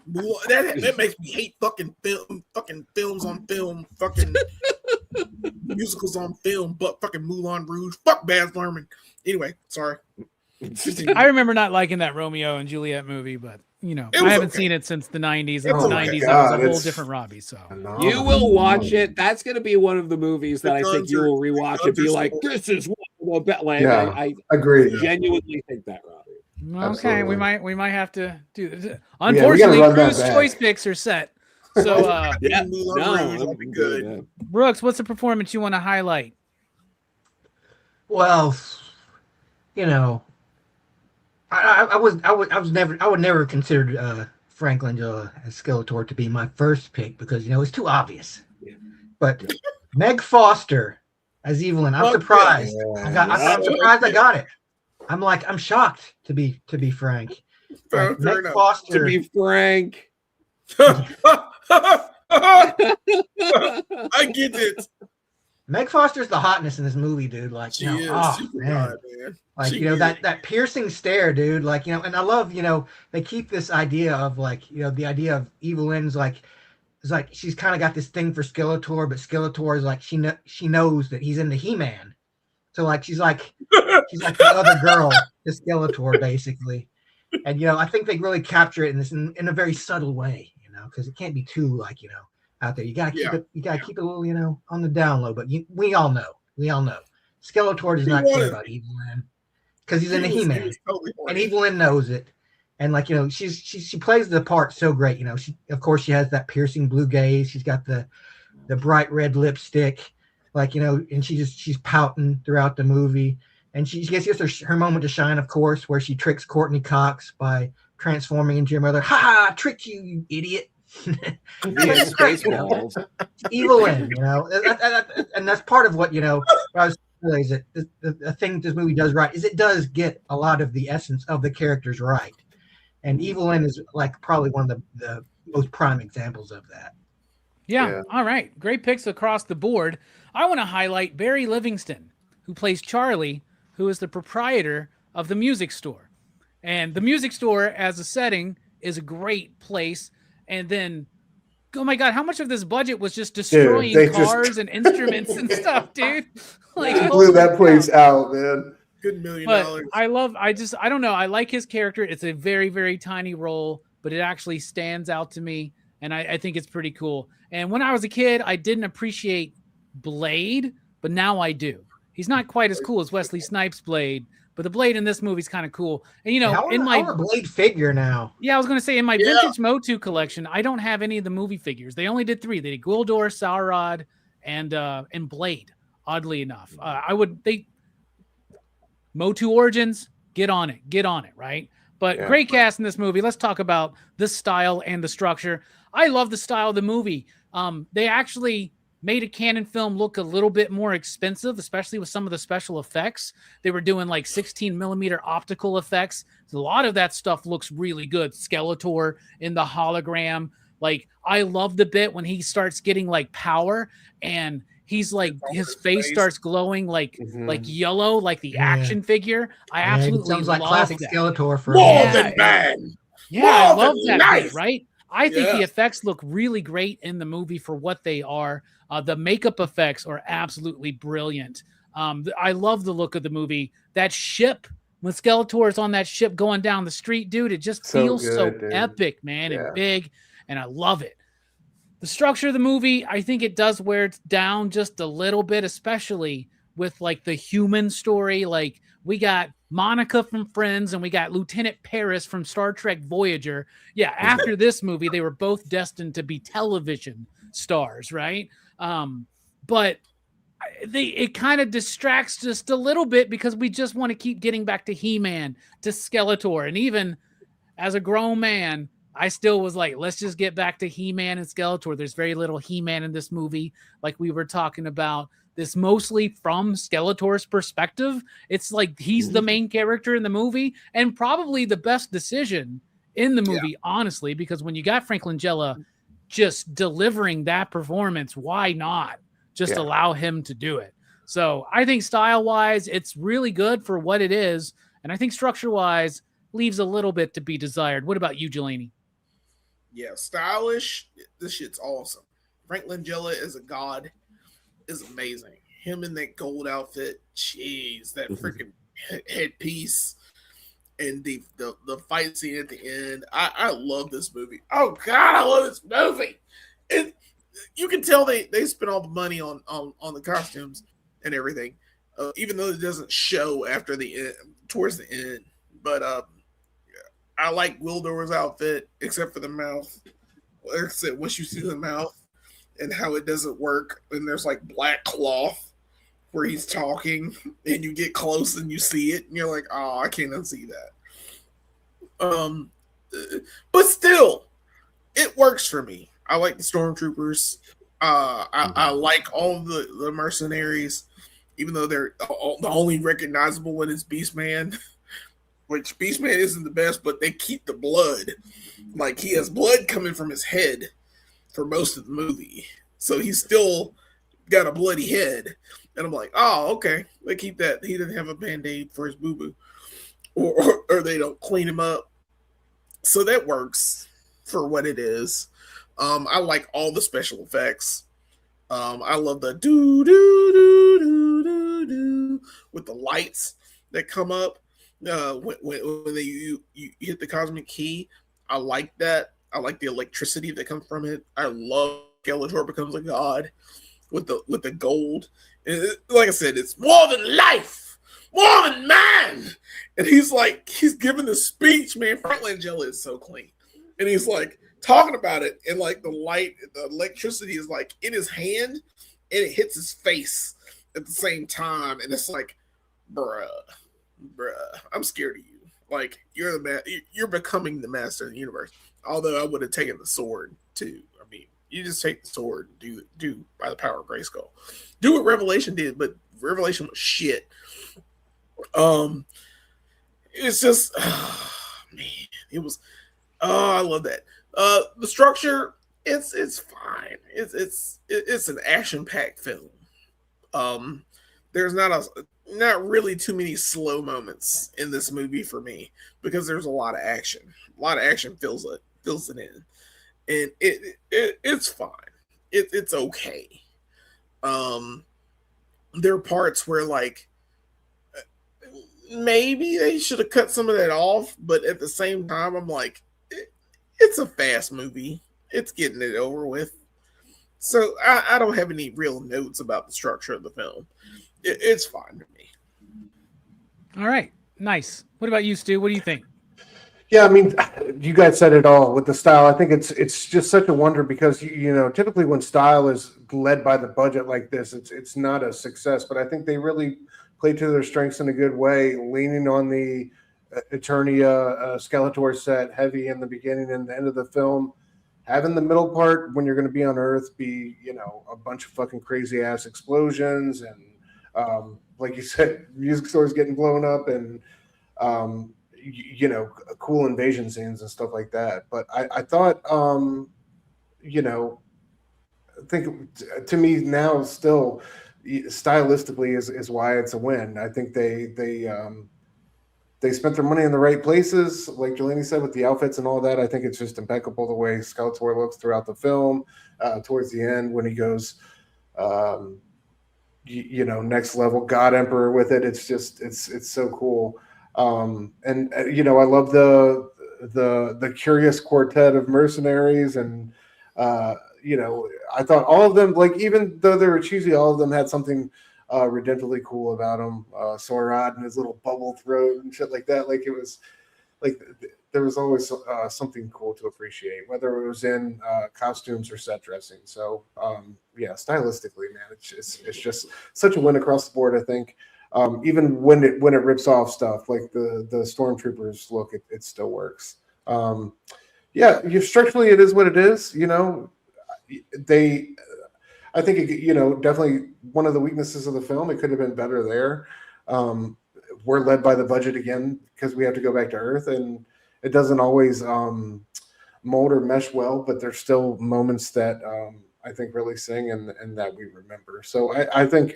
That makes me hate fucking films on film, fucking musicals on film, but fucking Moulin Rouge. Fuck Baz Luhrmann. Anyway, sorry. I remember not liking that Romeo and Juliet movie, but I haven't seen it since the 90s. In the 90s, that was a whole different Robbie. So you will watch it. That's going to be one of the movies that I think you will rewatch and be like, "This is one of the best." Like, I agree. Genuinely think that, Robbie. Okay, Absolutely. we might have to do this. Unfortunately, Crew's choice picks are set. So I'll be good. Yeah. Brooks, what's a performance you want to highlight? Well, I would never consider Frank Langella as Skeletor to be my first pick because it's too obvious. Yeah. But Meg Foster as Evelyn, I'm surprised. I'm surprised I got it. I'm shocked to be frank. Meg Foster, to be frank. I get it. Meg Foster's the hotness in this movie, dude. Like, She is super man. hot, man. Like, that piercing stare, dude. Like, and I love, they keep this idea of like, the idea of Evelyn's like, it's like she's kind of got this thing for Skeletor, but Skeletor is like she knows that he's into He-Man, so like she's like the other girl to Skeletor basically, and I think they really capture it in a very subtle way, because it can't be too like out there. You gotta keep it a little on the down low, but we all know Skeletor does not care about Evelyn because he's into He-Man, and Evelyn knows it. And like she plays the part so great. She has that piercing blue gaze. She's got the bright red lipstick, and she's pouting throughout the movie. And she gets her moment to shine, of course, where she tricks Courtney Cox by transforming into your mother. Ha ha! Tricked you, you idiot! It's great, Evelyn, and that's part of what I was realizing that the thing this movie does right is it does get a lot of the essence of the characters right. And Evelyn is like probably one of the most prime examples of that. Yeah. All right. Great picks across the board. I want to highlight Barry Livingston, who plays Charlie, who is the proprietor of the music store. And the music store as a setting is a great place. And then, oh my God, how much of this budget was just destroying cars and instruments and stuff, dude? Like, blew that place out, man. Good $1 million. But I don't know. I like his character. It's a very, very tiny role, but it actually stands out to me. And I think it's pretty cool. And when I was a kid, I didn't appreciate Blade, but now I do. He's not quite as cool as Wesley Snipes' Blade, but the Blade in this movie is kind of cool. And I want a Blade figure now. Yeah, I was going to say in my vintage Motu collection, I don't have any of the movie figures. They only did 3. They did Gwildor, Sauron, and Blade. Oddly enough, Motu Origins, get on it, right? But great cast in this movie. Let's talk about the style and the structure. I love the style of the movie. They actually made a Canon film look a little bit more expensive, especially with some of the special effects. They were doing like 16 millimeter optical effects. So a lot of that stuff looks really good. Skeletor in the hologram. Like, I love the bit when he starts getting like power and he's like, his face starts glowing like yellow, like the action figure. I absolutely sounds like love classic that. Skeletor for More than bad. Yeah, I love that nice. bit, right? I think the effects look really great in the movie for what they are. The makeup effects are absolutely brilliant. I love the look of the movie. That ship, when Skeletor is on that ship going down the street, dude, it just feels so epic, man, and big, and I love it. The structure of the movie, I think it does wear it down just a little bit, especially with like the human story. Like, we got Monica from Friends and we got Lieutenant Paris from Star Trek Voyager. Yeah, after this movie, they were both destined to be television stars, right? But it kind of distracts just a little bit because we just want to keep getting back to He-Man, to Skeletor. And even as a grown man, I still was like, let's just get back to He-Man and Skeletor. There's very little He-Man in this movie, like we were talking about. This mostly from Skeletor's perspective. It's like he's the main character in the movie and probably the best decision in the movie, honestly, because when you got Frank Langella just delivering that performance, why not just allow him to do it? So I think style-wise, it's really good for what it is. And I think structure-wise, leaves a little bit to be desired. What about you, Jelani? Yeah, stylish. This shit's awesome. Frank Langella is a god. Is amazing. Him in that gold outfit. Jeez, that freaking headpiece. And the fight scene at the end. I love this movie. Oh God, I love this movie. And you can tell they spent all the money on the costumes and everything, even though it doesn't show after the end, towards the end. But I like Wildor's outfit, except for the mouth. Except once you see the mouth and how it doesn't work, and there's like black cloth where he's talking, and you get close and you see it, and you're like, oh, I can't unsee that. But still, it works for me. I like the stormtroopers. I like all the mercenaries, even though they're the only recognizable one is Beastman, which Beastman isn't the best, but they keep the blood. Like, he has blood coming from his head for most of the movie, so he's still got a bloody head. And I'm like, oh, okay. They keep that. He didn't have a Band-Aid for his boo-boo. Or they don't clean him up. So that works for what it is. I like all the special effects. I love the do-do-do-do-do-do with the lights that come up when you hit the cosmic key. I like that. I like the electricity that comes from it. I love Skeletor becomes a god with the gold. And like I said, it's more than life, more than man. And he's giving the speech, man. Frank Langella is so clean. And he's like talking about it, and like the light, the electricity is like in his hand, and it hits his face at the same time. And it's like, bruh, I'm scared of you. Like, you're becoming the master of the universe. Although I would have taken the sword too. I mean, you just take the sword and do by the power of Grayskull. Do what Revelation did, but Revelation was shit. It's just, man, it was. Oh, I love that. The structure, it's fine. It's an action-packed film. There's not really too many slow moments in this movie for me, because there's a lot of action. A lot of action fills it in, and it's fine. It's okay. There are parts where, like, maybe they should have cut some of that off, but at the same time, I'm like, it's a fast movie. It's getting it over with. So I don't have any real notes about the structure of the film. It's fine to me. All right. Nice. What about you, Stu? What do you think? Yeah, I mean, you guys said it all with the style. I think it's just such a wonder, because you know, typically when style is led by the budget like this, it's not a success. But I think they really played to their strengths in a good way, leaning on the Eternia Skeletor set heavy in the beginning and the end of the film, having the middle part when you're going to be on Earth be, you know, a bunch of fucking crazy ass explosions and like you said, music stores getting blown up and you know, cool invasion scenes and stuff like that. But I thought, you know, I think to me now still stylistically is why it's a win. I think they spent their money in the right places, like Jelani said, with the outfits and all that. I think it's just impeccable the way Skeletor looks throughout the film. Towards the end, when he goes, you know, next level God Emperor with it, it's just it's so cool. And you know, I love the curious quartet of mercenaries, and you know, I thought all of them, like, even though they were cheesy, all of them had something redemptively cool about him. Sorad and his little bubble throat and shit like that. Like, it was like there was always something cool to appreciate, whether it was in costumes or set dressing. So yeah, stylistically, man, it's just such a win across the board. I think even when it rips off stuff like the stormtroopers look, it still works. Yeah, structurally it is what it is. You know, I think you know, definitely one of the weaknesses of the film. It could have been better there. We're led by the budget again because we have to go back to Earth, and it doesn't always mold or mesh well, but there's still moments that I think really sing and that we remember. So I think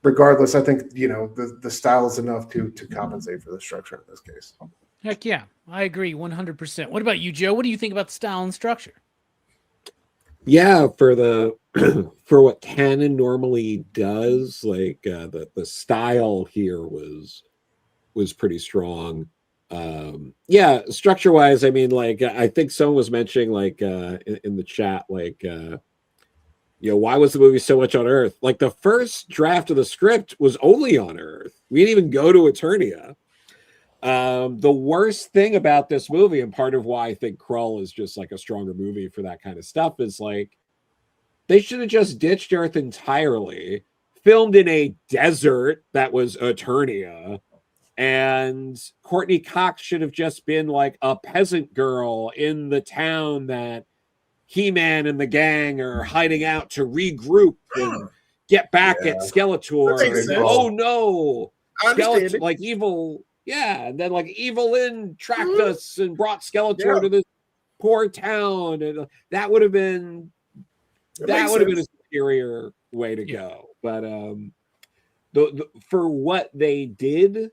regardless, I think the style is enough to compensate for the structure in this case. Heck yeah, I agree 100%. What about you, Joe? What do you think about the style and structure? Yeah, for the for what canon normally does, like the style here was pretty strong. Yeah, structure wise, I mean, like I think someone was mentioning like in the chat, like why was the movie so much on Earth? Like the first draft of the script was only on Earth. We didn't even go to Eternia. The worst thing about this movie, and part of why I think Krull is just like a stronger movie for that kind of stuff, is like they should have just ditched Earth entirely, filmed in a desert that was Eternia, and Courtney Cox should have just been like a peasant girl in the town that He-Man and the gang are hiding out to regroup and get back at Skeletor. And, oh no, Skeletor, like evil. Yeah, and then like Evil Lynn tracked us and brought Skeletor to this poor town, and that would have been a superior way to go. But for what they did,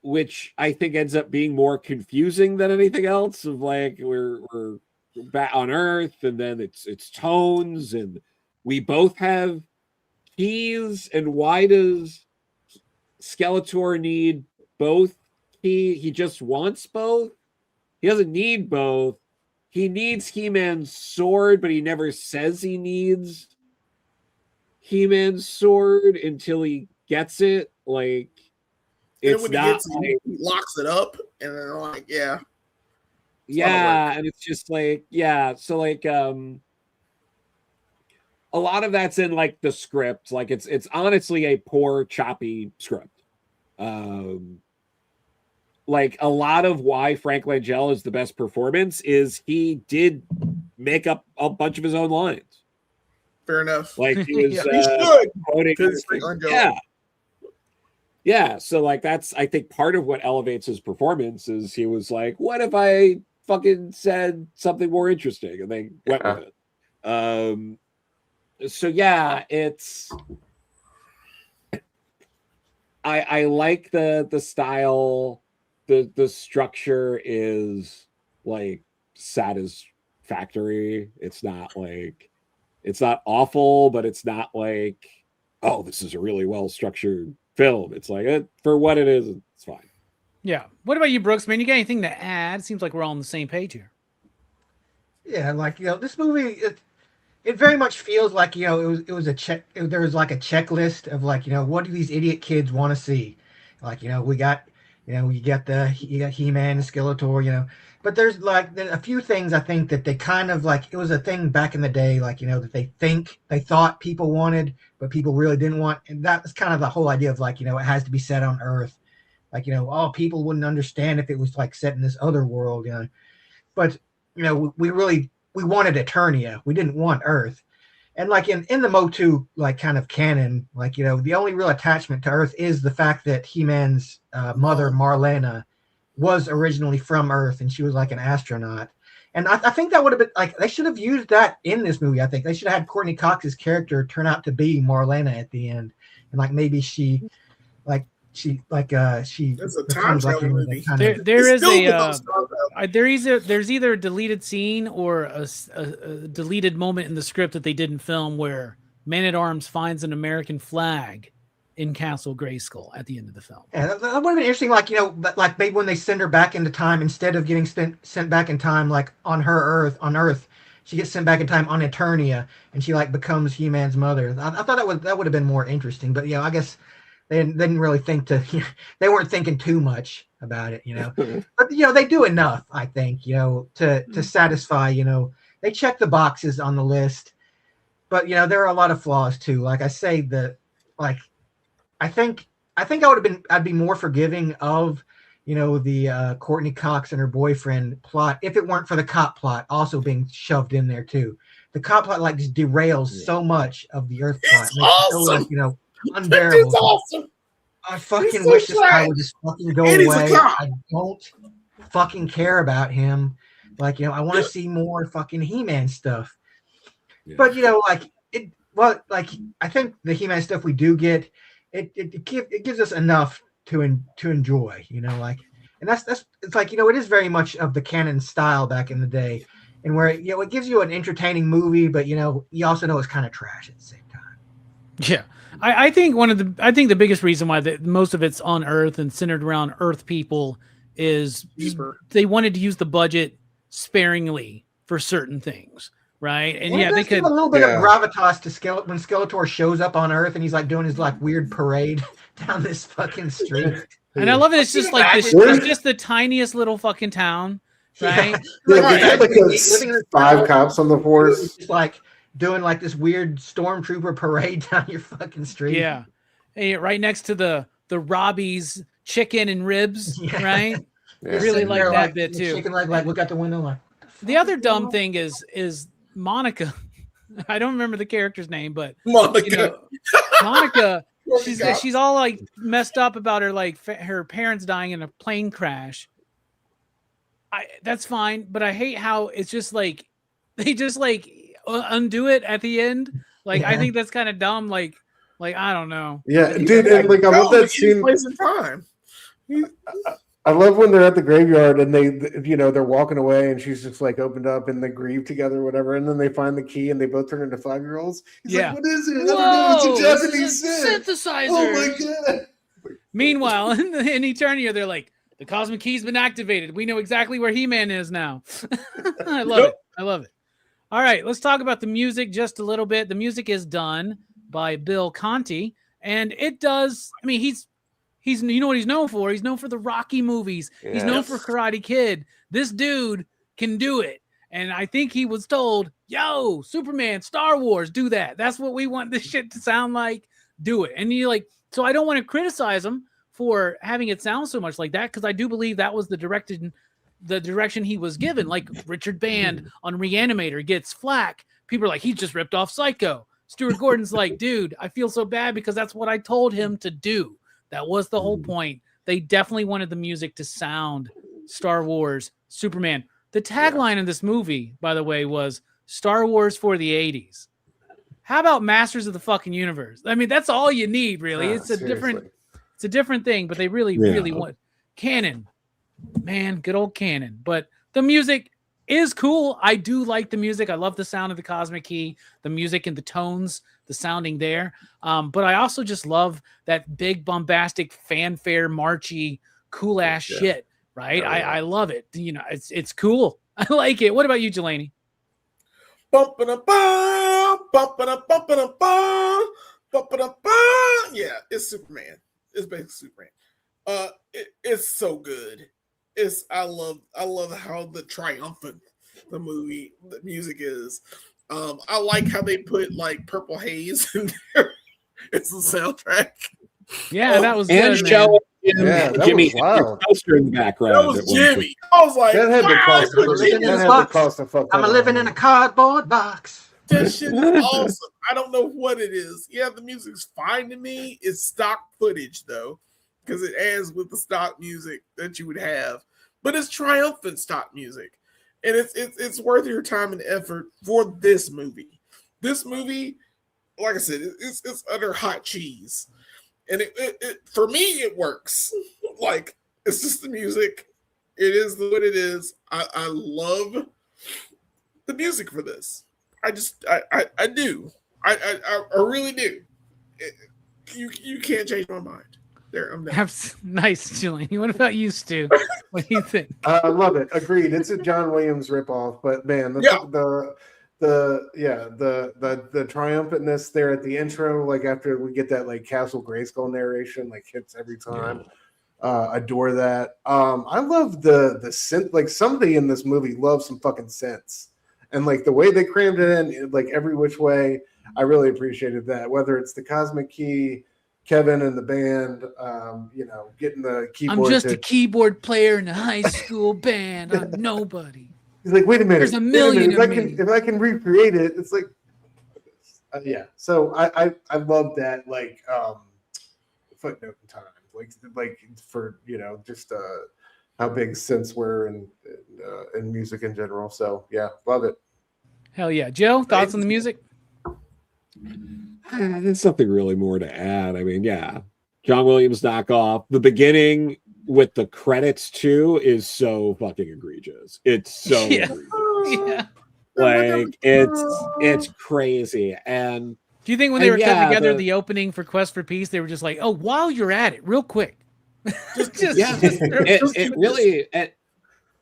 which I think ends up being more confusing than anything else, of like we're back on Earth, and then it's tones, and we both have keys, and why does Skeletor need both? He just wants both. He doesn't need both. He needs He-Man's sword, but he never says he needs He-Man's sword until he gets it. Like, it's not like, he locks it up, and then like, and it's just like, so like a lot of that's in like the script. Like it's honestly a poor, choppy script. Like a lot of why Frank Langella is the best performance is he did make up a bunch of his own lines. Fair enough. Like he was yeah. So like that's, I think, part of what elevates his performance is he was like, what if I fucking said something more interesting? And they went with it. So yeah, it's I like the style. The structure is like satisfactory. It's not awful, but it's not like, oh, this is a really well structured film. It's like for what it is, it's fine. Yeah. What about you, Brooks? Man, you got anything to add? Seems like we're all on the same page here. Yeah, like this movie, it very much feels like it was a check. There was like a checklist of like what do these idiot kids want to see? Like we got. You got He-Man and Skeletor, but there's like a few things I think that they kind of like, it was a thing back in the day, like, that they thought people wanted, but people really didn't want. And that was kind of the whole idea of like, it has to be set on Earth. Like, people wouldn't understand if it was like set in this other world, but, we wanted Eternia. We didn't want Earth. And like in the Motu like kind of canon, like the only real attachment to Earth is the fact that He-Man's mother Marlena was originally from Earth, and she was like an astronaut. And I think that would have been like, they should have used that in this movie. I think they should have had Courtney Cox's character turn out to be Marlena at the end, and like maybe she That's a time travel movie. There's either a deleted scene or a deleted moment in the script that they didn't film where Man-at-Arms finds an American flag in Castle Grayskull at the end of the film. Yeah, that would have been interesting. Like like maybe when they send her back into time, instead of getting sent back in time like on Earth, she gets sent back in time on Eternia, and she like becomes He-Man's mother. I thought that would have been more interesting. But I guess. They didn't really think they weren't thinking too much about it, But they do enough, I think, to satisfy. They check the boxes on the list, but there are a lot of flaws too. Like I say, I think I'd be more forgiving of the Courtney Cox and her boyfriend plot if it weren't for the cop plot also being shoved in there too. The cop plot like just derails so much of the Earth plot. It's awesome. So, unbearable. It's awesome. I fucking wish this guy would just fucking go away. I don't fucking care about him. Like, I want to see more fucking He-Man stuff. Yeah. But I think the He-Man stuff we do get, it gives us enough to enjoy. And that's it's like, it is very much of the canon style back in the day, and where it gives you an entertaining movie, but you also know it's kind of trash at the same time. Yeah. I think the biggest reason why most of it's on Earth and centered around Earth people is they wanted to use the budget sparingly for certain things, right? And they could give a little bit of gravitas to when Skeletor shows up on Earth and he's like doing his like weird parade down this fucking street. And I love it. It's just like this. It's just the tiniest little fucking town, right? They had like 5 cops on the force. Just like doing like this weird stormtrooper parade down your fucking street. Yeah, hey, right next to the Robbie's chicken and ribs, right? Yeah. Really like that bit too. Chicken like look out the window like. The other dumb thing is Monica. I don't remember the character's name, but Monica. Monica. She's all like messed up about her parents dying in a plane crash. That's fine, but I hate how it's just like they just like undo it at the end. Like I think that's kind of dumb. Like I don't know. Yeah, dude, and like I love that scene. Time. I love when they're at the graveyard and they're walking away and she's just like opened up and they grieve together or whatever, and then they find the key and they both turn into 5-year-olds. He's like, what is it? I don't know. It's a Japanese synthesizer. Oh my god. Meanwhile, in Eternia, they're like, the cosmic key's been activated. We know exactly where He-Man is now. I love it. I love it. All right, let's talk about the music just a little bit. The music is done by Bill Conti, and it does. I mean, he's you know what he's known for? He's known for the Rocky movies. Yes. He's known for Karate Kid. This dude can do it. And I think he was told, yo, Superman, Star Wars, do that. That's what we want this shit to sound like. Do it. And so I don't want to criticize him for having it sound so much like that, because I do believe that was the direction he was given. Like Richard Band on Reanimator gets flack. People are like, he just ripped off Psycho. Stuart Gordon's like, dude, I feel so bad because that's what I told him to do. That was the whole point. They definitely wanted the music to sound Star Wars, Superman. The tagline in this movie, by the way, was Star Wars for the 80s. How about Masters of the fucking Universe? I mean, that's all you need, really. It's a different thing, but they really want canon. Man, good old canon. But the music is cool. I do like the music. I love the sound of the cosmic key, the music and the tones, the sounding there. But I also just love that big bombastic fanfare, marchy, cool ass shit. Right? I love it. It's cool. I like it. What about you, Jelani? Yeah, it's Superman. It's basically Superman. It's so good. I love how the triumphant the music is. I like how they put like Purple Haze in there. It's the soundtrack. Yeah, that was and good, show Jimmy poster in the background. That was Jimmy. I was like, that had to cost a fuck. I'm living in a cardboard box. That shit is awesome. I don't know what it is. Yeah, the music's fine to me. It's stock footage though, because it adds with the stock music that you would have. But it's triumphant stock music, and it's worth your time and effort for this movie. This movie, like I said, it's utter hot cheese, and it for me it works. Like it's just the music. It is what it is. I love the music for this. I do. I really do. You can't change my mind. There, I'm done. Nice, Jelani. What about you, Stu? What do you think? I love it. Agreed. It's a John Williams ripoff, but man, the triumphantness there at the intro, like after we get that like Castle Grayskull narration, like hits every time. Adore that. I love the synth. Like somebody in this movie loves some fucking synths, and like the way they crammed it in, like every which way. I really appreciated that. Whether it's the Cosmic Key, Kevin and the band, getting the keyboard. I'm just a keyboard player in a high school band. I'm nobody. He's like, wait a minute. There's a million. If I can recreate it, it's like, yeah. So I love that like footnote in time, like for just how big synths were in music in general. So yeah, love it. Hell yeah. Joe, thoughts on the music? There's something really more to add. I mean, yeah, John Williams knockoff. The beginning with the credits too is so fucking egregious. It's so egregious. Yeah. Like it's crazy. And do you think when they were cutting together the opening for Quest for Peace, they were just like, "Oh, while you're at it, real quick." It really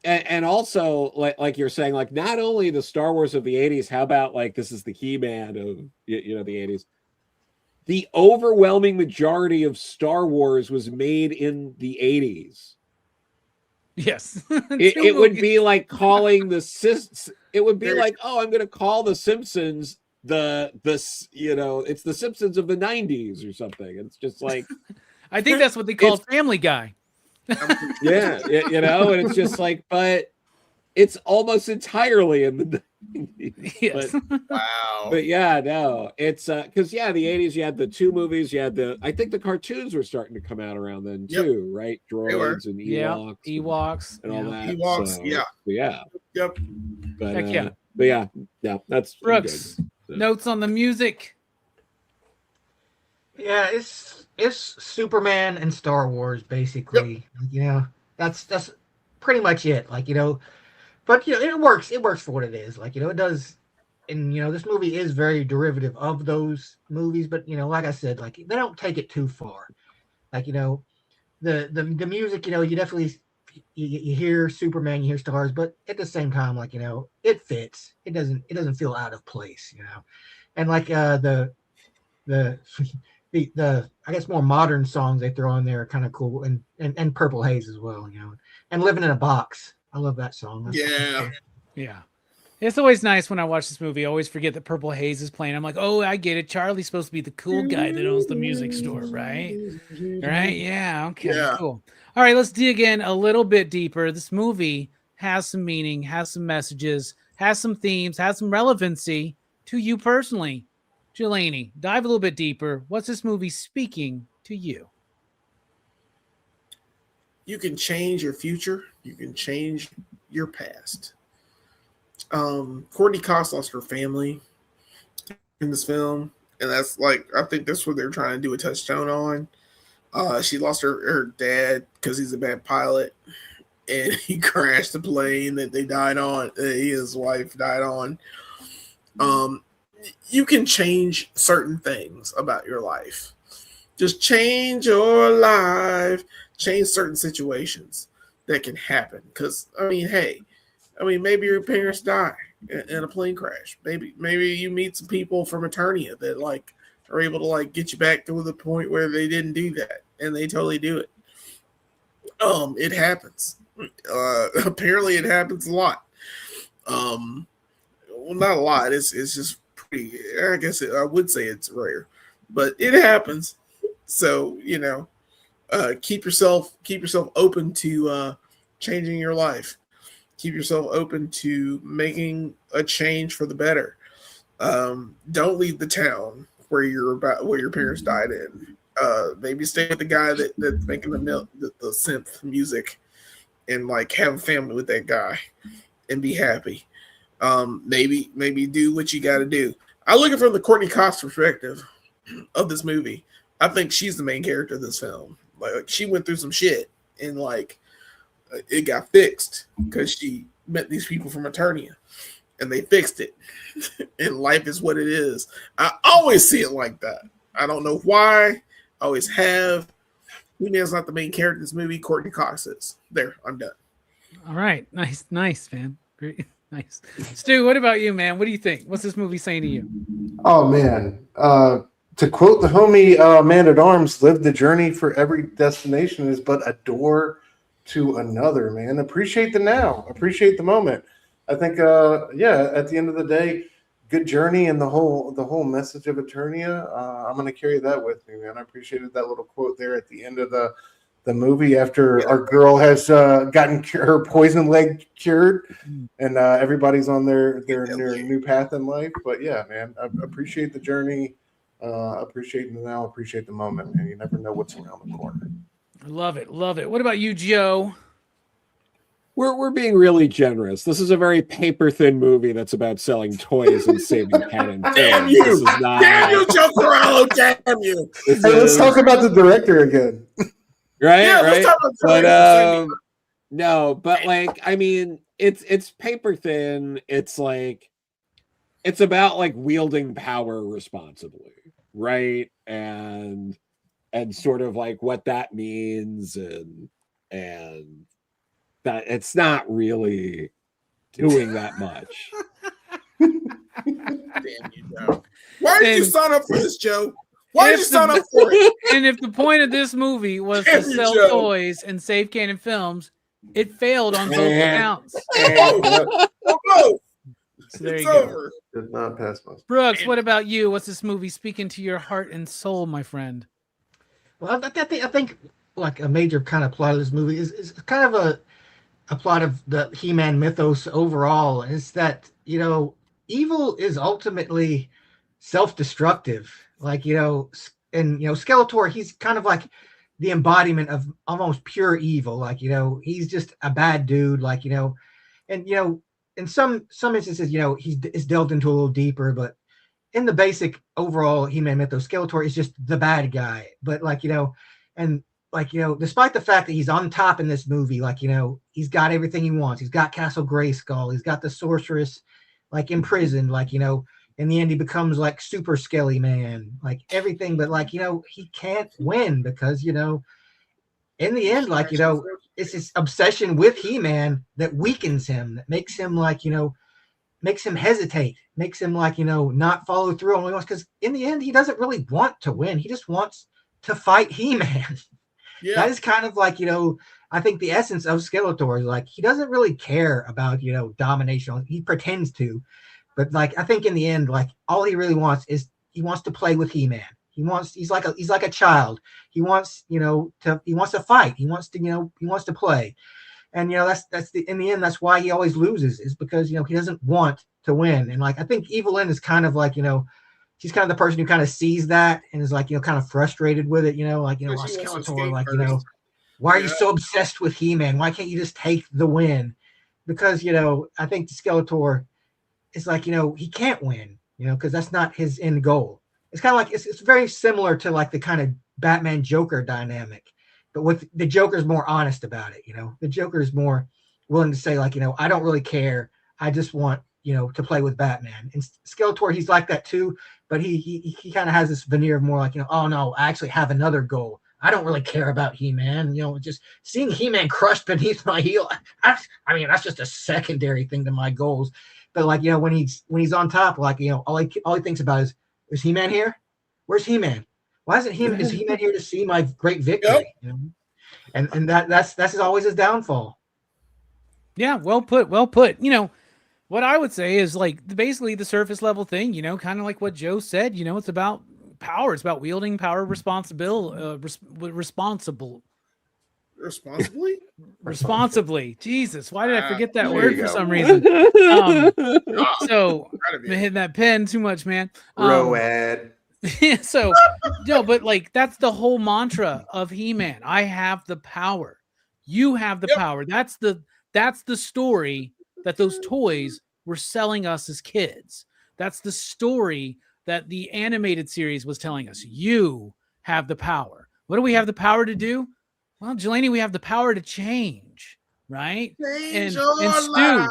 and also like you're saying, like not only the Star Wars of the 80s, how about like this is the He-Man of the 80s. The overwhelming majority of Star Wars was made in the 80s. Yes. It would be like calling it would be like, oh, I'm going to call the Simpsons it's the Simpsons of the 90s or something. It's just like I think that's what they call Family Guy. Yeah, and it's just like, but it's almost entirely in the 90s. Yes. Wow. But yeah, no, it's because the 80s, you had the 2 movies, you had I think the cartoons were starting to come out around then too, right? Droids and Ewoks and all that. Ewoks, so, yeah. Yep. But Heck yeah. But yeah, that's Brooks. good. So. Notes on the music. Yeah, it's Superman and Star Wars basically. That's pretty much it. But it works. It works for what it is. It does. And this movie is very derivative of those movies, but like I said, they don't take it too far. The music, you definitely you hear Superman, you hear stars, but at the same time, it fits. It doesn't feel out of place, And the I guess more modern songs they throw in there are kind of cool, and Purple Haze as well, and Living in a Box. I love that song. Yeah. It's always nice when I watch this movie. I always forget that Purple Haze is playing. I'm like, oh, I get it. Charlie's supposed to be the cool guy that owns the music store, right? Right? Yeah. Okay. Yeah. Cool. All right. Let's dig in a little bit deeper. This movie has some meaning, has some messages, has some themes, has some relevancy to you personally. Jelani, dive a little bit deeper. What's this movie speaking to you? You can change your future. You can change your past. Courtney Cox lost her family in this film, and that's I think that's what they're trying to do a touchstone on. She lost her dad because he's a bad pilot, and he crashed the plane that they died on. He and his wife died on. You can change certain things about your life. Just change your life. Change certain situations that can happen. Because maybe your parents die in a plane crash. Maybe you meet some people from Eternia that are able to get you back to the point where they didn't do that, and they totally do it. It happens. Apparently, it happens a lot. Well, not a lot. It's just pretty. I guess I would say it's rare, but it happens. So keep yourself open to changing your life. Keep yourself open to making a change for the better. Don't leave the town where your parents died in. Maybe stay with the guy that's making the synth music, and have a family with that guy, and be happy. Maybe do what you got to do. I look at it from the Courtney Cox perspective of this movie. I think she's the main character of this film. She went through some shit, and it got fixed because she met these people from Eternia, and they fixed it. And life is what it is. I always see it like that. I don't know why. I always have. He-Man's not the main character in this movie. Courtney Cox is. There, I'm done. All right. Nice, man. Great. Nice. Stu, what about you, man? What do you think? What's this movie saying to you? Oh, man. To quote the homie Man-at-Arms, live the journey, for every destination is but a door to another, man. Appreciate the now. Appreciate the moment. I think, at the end of the day, good journey, and the whole message of Eternia, I'm going to carry that with me, man. I appreciated that little quote there at the end of the movie after our girl has gotten her poison leg cured, and everybody's on their new path in life. But yeah, man, I appreciate the journey. Appreciate the now, appreciate the moment, and you never know what's around the corner. I love it. What about you, Joe? we're being really generous. This is a very paper thin movie that's about selling toys and saving pen and Damn films. you! This is not, Damn you, Joe Corallo! Damn you! Hey, let's talk about the director again. Right, Yeah, right. let's talk about the But director. no, but like, I mean, it's paper thin. It's like, it's about like wielding power responsibly, right? And sort of like what that means, and that it's not really doing that much. Damn you, Joe. Why did you And- sign up for this, Joe? Why did you If sign the- up for it? And if the point of this movie was to Damn you, sell Joe. toys and save canon films, it failed on both accounts. Oh, no. So there It's you go. over. Did not pass muster. Brooks, what about you? What's this movie speaking to your heart and soul, my friend? Well, I think like a major kind of plot of this movie is kind of a plot of the He-Man mythos overall. Is that, evil is ultimately self-destructive. Like, and Skeletor, he's kind of like the embodiment of almost pure evil. Like, he's just a bad dude. Like, and in some instances, he's delved into a little deeper, but in the basic overall He-Man mythos, Skeletor is just the bad guy. But like, and like, despite the fact that he's on top in this movie, like, he's got everything he wants. He's got Castle Grayskull. He's got the sorceress like imprisoned, like, in the end he becomes like Super Skelly Man, like everything, but like, he can't win because, in the end, like, it's this obsession with He-Man that weakens him, that makes him like, makes him hesitate, makes him like, not follow through on what he wants. Because in the end, he doesn't really want to win. He just wants to fight He-Man. Yeah. That is kind of like, I think the essence of Skeletor is like, he doesn't really care about, domination. He pretends to, but like, I think in the end, like all he really wants is he wants to play with He-Man. He's like a child. He wants, he wants to fight. He wants to play. And, in the end, that's why he always loses, is because, he doesn't want to win. And like, I think Evelyn is kind of like, she's kind of the person who kind of sees that and is like, kind of frustrated with it, like, She wants to Skeletor, escape like, first. why are you Yeah. so obsessed with He-Man? Why can't you just take the win? Because, I think the Skeletor is like, he can't win, because that's not his end goal. It's kind of like, it's very similar to like the kind of Batman Joker dynamic, but with the Joker's more honest about it. The Joker is more willing to say like, I don't really care. I just want, to play with Batman. And Skeletor, he's like that too, but he kind of has this veneer of more like, oh no, I actually have another goal. I don't really care about He-Man. Just seeing He-Man crushed beneath my heel. I mean, that's just a secondary thing to my goals. But like, when he's on top, like, all he thinks about is He-Man here? Where's He-Man? Why isn't He-Man? Is He-Man here to see my great victory? Yep. And that's always his downfall. Yeah, well put. Well put. What I would say is like basically the surface level thing, kind of like what Joe said, it's about power. It's about wielding power responsibly. Jesus, why did I forget that There word you for go. some reason? So Gotta be. I'm hitting that pen too much, man. Road. So no, but like that's the whole mantra of He-Man. I have the power. You have the Yep. power. That's the story that those toys were selling us as kids. That's the story that the animated series was telling us. You have the power. What do we have the power to do? Well, Jelani, we have the power to change, right? Change And your Stu, life.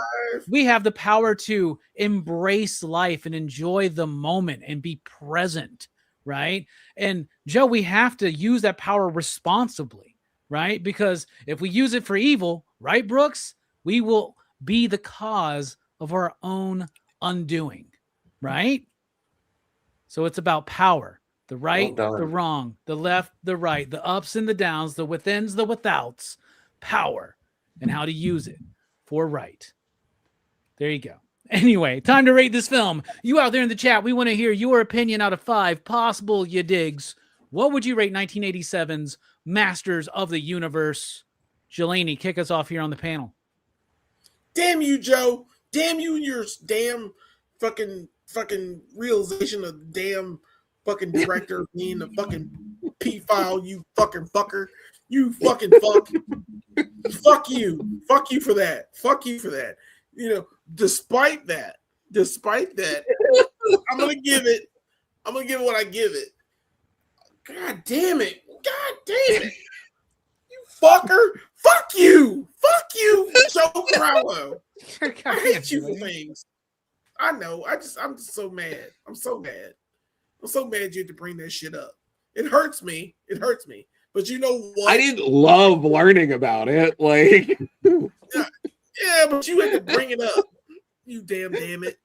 we have the power to embrace life and enjoy the moment and be present, right? And Joe, we have to use that power responsibly, right? Because if we use it for evil, right, Brooks, we will be the cause of our own undoing, right? So it's about power, the right, Well done. the wrong, the left, the right, the ups and the downs, the withins, the withouts, power, and how to use it for right. There you go. Anyway, time to rate this film. You out there in the chat, we want to hear your opinion out of 5 possible you digs. What would you rate 1987's Masters of the Universe? Jelani, kick us off here on the panel. Damn you, Joe. Damn you and your damn fucking realization of damn fucking director being a fucking P-file, you fucking fucker. You fucking fuck. Fuck you. Fuck you for that. Fuck you for that. You know, despite that, I'm gonna give it what I give it. God damn it. You fucker. Fuck you, Joe Crowell. I hate you for things. I know. I'm just so mad. I'm so mad you had to bring that shit up. It hurts me. But you know what? I didn't love learning about it. Like, yeah, but you had to bring it up. You damn it.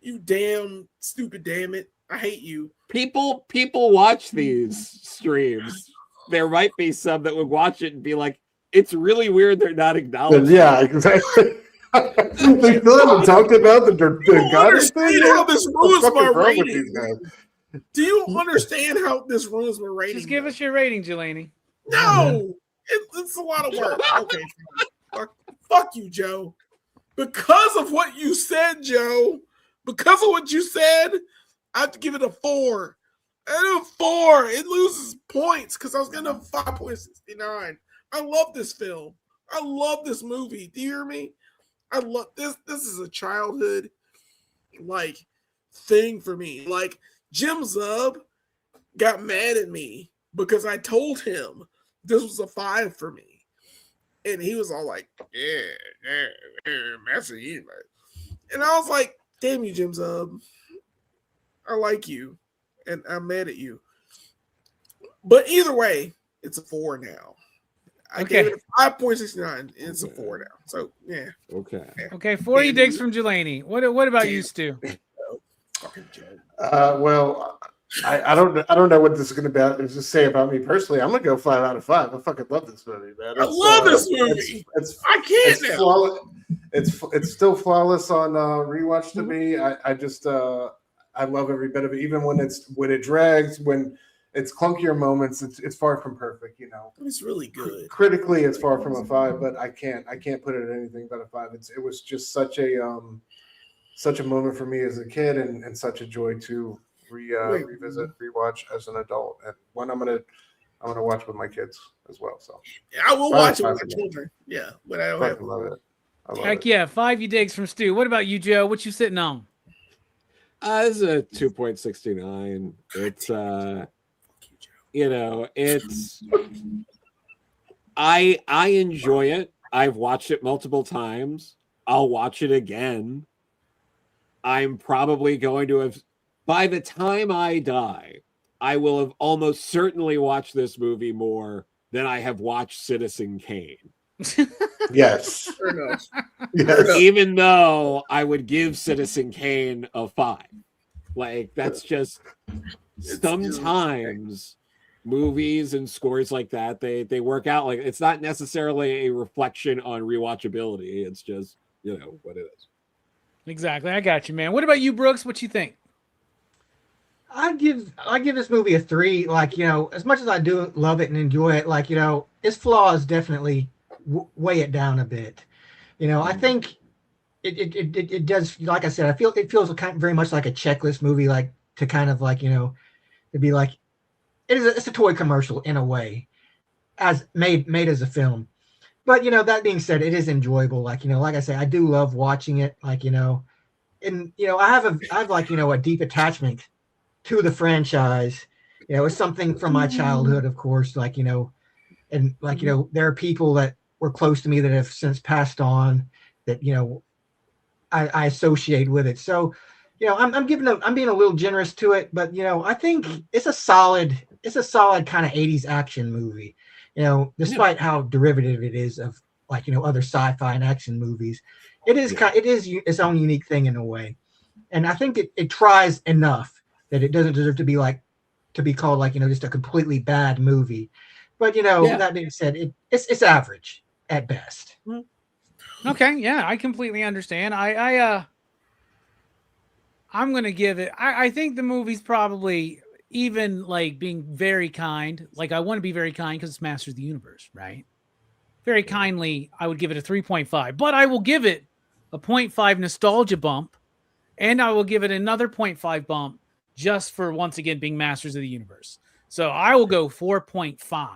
You damn stupid damn it. I hate you. people watch these streams. There might be some that would watch it and be like, it's really weird they're not acknowledged. Yeah, exactly. They still haven't talked about the goddess thing. How this ruins my rating? rating? Do you understand how this ruins my rating? Just give us your rating, Jelani. No, it's a lot of work. Okay, fuck you, Joe. Because of what you said, Joe. Because of what you said, I have to give it a 4. And a 4, it loses points because I was gonna 5.69. I love this film. I love this movie. Do you hear me? I love this. This is a childhood like thing for me. Like Jim Zub got mad at me because I told him this was a 5 for me, and he was all like, "Yeah, Master Universe," and I was like, "Damn you, Jim Zub. I like you, and I'm mad at you." But either way, it's a 4 now. I gave it a 5.69. It's a 4 now. So yeah. Okay. 40 digs from Jelani. What about you, Stu? Well, I don't know what this is going to say about me personally. I'm going to go 5 out of 5. I fucking love this movie, man. I love this movie. I can't it's now. flawless. It's still flawless on rewatch to me. I just I love every bit of it, even when it drags, when it's clunkier moments. It's far from perfect, you know. It's really good. Critically, it's far from a 5, but I can't put it at anything but a 5. It was just such a moment for me as a kid, and such a joy to revisit, rewatch as an adult, and one I'm gonna watch with my kids as well. So yeah, I will watch it with my children. Yeah, but I don't have. Love it. Heck yeah, 5 you digs from Stu. What about you, Joe? What you sitting on? This is a 2.69. It's it's I enjoy it. I've watched it multiple times. I'll watch it again. I'm probably going to have, by the time I die, I will have almost certainly watched this movie more than I have watched Citizen Kane. Yes. Fair enough. Yes. Even though I would give Citizen Kane a 5. Like, that's just sometimes movies and scores like that, they work out. Like, it's not necessarily a reflection on rewatchability. It's just, what it is. Exactly. I got you, man. What about you, Brooks? What you think? I give this movie a 3. Like, as much as I do love it and enjoy it, like, its flaws definitely weigh it down a bit. I think it does. Like I said, it feels very much like a checklist movie, like to kind of like to be like it's a toy commercial in a way, as made as a film. But that being said, it is enjoyable. Like like I say, I do love watching it. Like and I have like a deep attachment to the franchise. It's something from my childhood, of course. Like and like there are people that were close to me that have since passed on that I associate with it. So I'm being a little generous to it, but I think it's a solid kind of 80s action movie. Despite how derivative it is of like other sci-fi and action movies, it is its own unique thing in a way, and I think it tries enough that it doesn't deserve to be called like just a completely bad movie. But that being said, it's average at best. Okay, yeah, I completely understand. I'm gonna give it. I think the movie's probably, even like being very kind. Like I want to be very kind because it's Masters of the Universe, right? Very kindly, I would give it a 3.5, but I will give it a 0.5 nostalgia bump, and I will give it another 0.5 bump just for once again being Masters of the Universe. So I will go 4.5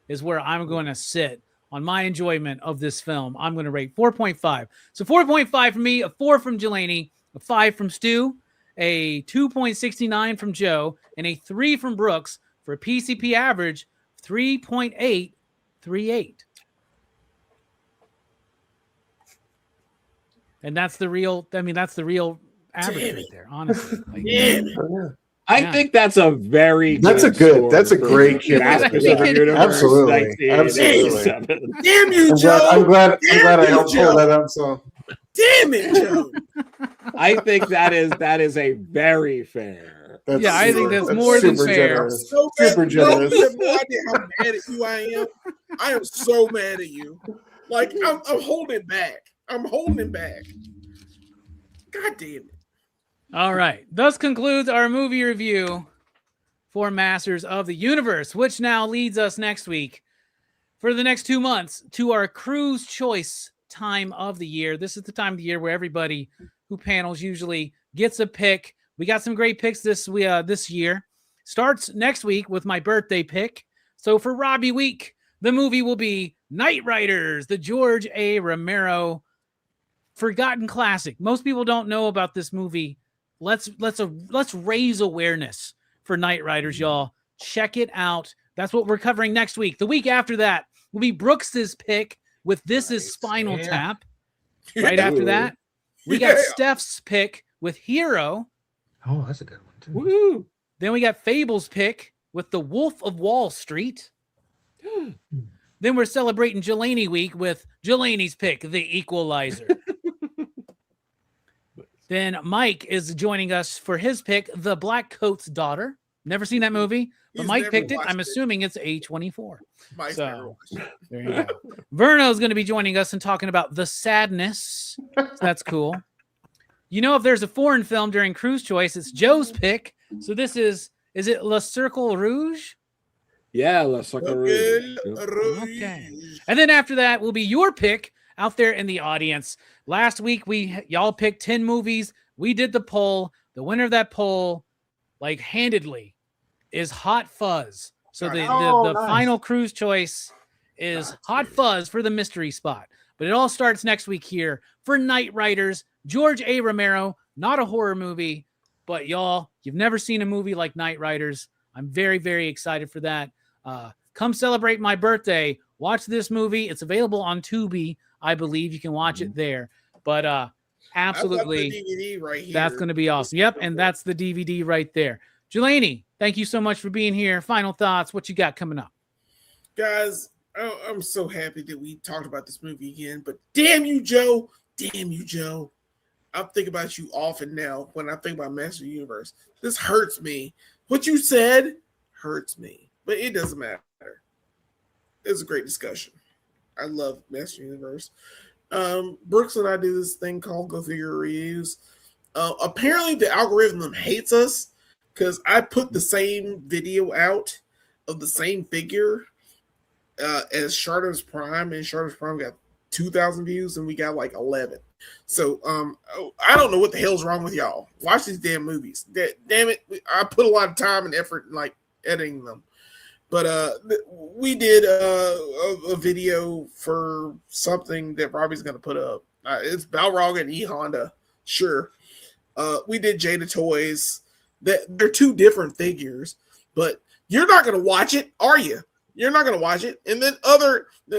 is where I'm going to sit on my enjoyment of this film, I'm going to rate 4.5. So 4.5 from me, a 4 from Jelani, a 5 from Stu, a 2.69 from Joe, and a 3 from Brooks for a PCP average 3.838. And that's the real average right there, honestly. Like, I think that's a very that's a great kid. Absolutely. Damn you, Joe. I'm glad I helped pull that up. So damn it, Joe. I think that is a very fair. I think that's more than fair. So super generous. You have no idea how mad at you I am. I am so mad at you. Like I'm holding back. I'm holding back. God damn it. All right. Thus concludes our movie review for Masters of the Universe, which now leads us next week for the next 2 months to our Crew's Choice time of the year. This is the time of the year where everybody who panels usually gets a pick. We got some great picks this year. Starts next week with my birthday pick. So for Robbie week, the movie will be Knight Riders, the George A. Romero forgotten classic. Most people don't know about this movie. Let's raise awareness for Knight Riders, y'all. Check it out. That's what we're covering next week. The week after that will be Brooks's pick with This Is Spinal Tap. Right after that, we got Steph's pick with Hero. Oh, that's a good one too. Woo! Then we got Fable's pick with The Wolf of Wall Street. Then we're celebrating Jelani week with Jelani's pick, The Equalizer. Then Mike is joining us for his pick, The Black Coat's Daughter. Never seen that movie, but Mike picked it. I'm assuming it's A24. So there you go. Verno's going to be joining us and talking about The Sadness. So that's cool. You know, if there's a foreign film during Crew's Choice, it's Joe's pick. So this is it Le Cercle Rouge? Yeah, Le Cercle Rouge. Okay. And then after that will be your pick out there in the audience. Last week, y'all picked 10 movies. We did the poll. The winner of that poll, like handedly, is Hot Fuzz. So the final Crew's Choice is Hot Fuzz for the mystery spot. But it all starts next week here for Knight Riders, George A. Romero. Not a horror movie, but y'all, you've never seen a movie like Knight Riders. I'm very, very excited for that. Come celebrate my birthday. Watch this movie. It's available on Tubi, I believe. You can watch it there. But absolutely, DVD right here. That's going to be awesome. Yep, and that's the DVD right there. Jelani, thank you so much for being here. Final thoughts. What you got coming up? Guys, I'm so happy that we talked about this movie again. But damn you, Joe. Damn you, Joe. I'm thinking about you often now when I think about Master Universe. This hurts me. What you said hurts me. But it doesn't matter. It was a great discussion. I love Master Universe. Brooks and I do this thing called Go Figure Reviews. Apparently the algorithm hates us because I put the same video out of the same figure as Sharders Prime, and Sharders Prime got 2,000 views and we got like 11. So I don't know what the hell's wrong with y'all. Watch these damn movies. Damn it, I put a lot of time and effort in like editing them. But we did a video for something that Robbie's going to put up. It's Balrog and E Honda. Sure. We did Jada Toys. They're two different figures, but you're not going to watch it, are you? You're not going to watch it. And then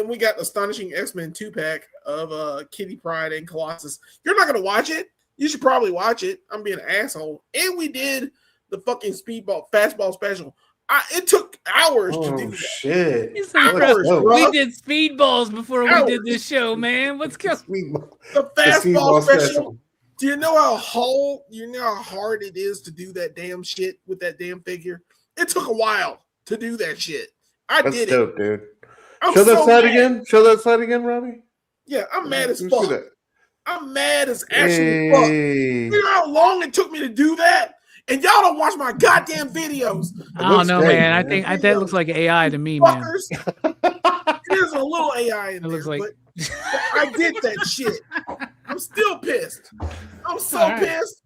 we got Astonishing X-Men 2-pack of Kitty Pryde and Colossus. You're not going to watch it. You should probably watch it. I'm being an asshole. And we did the fucking fastball special. It took hours to do that. Shit. We did speedballs before we did this show, man. What's going on? The fastball special. Do you know how hard it is to do that damn shit with that damn figure? It took a while to do that shit. That's did dope, it. Dude. I'm Show that so slide mad. again. Show that slide again, Robbie. Yeah, I'm mad as Let's fuck. I'm mad as actual fuck. You know how long it took me to do that? And y'all don't watch my goddamn videos. I don't know, man. I think that looks like AI to me, man. There's a little AI in there, looks like... but I did that shit. I'm still pissed. I'm so pissed.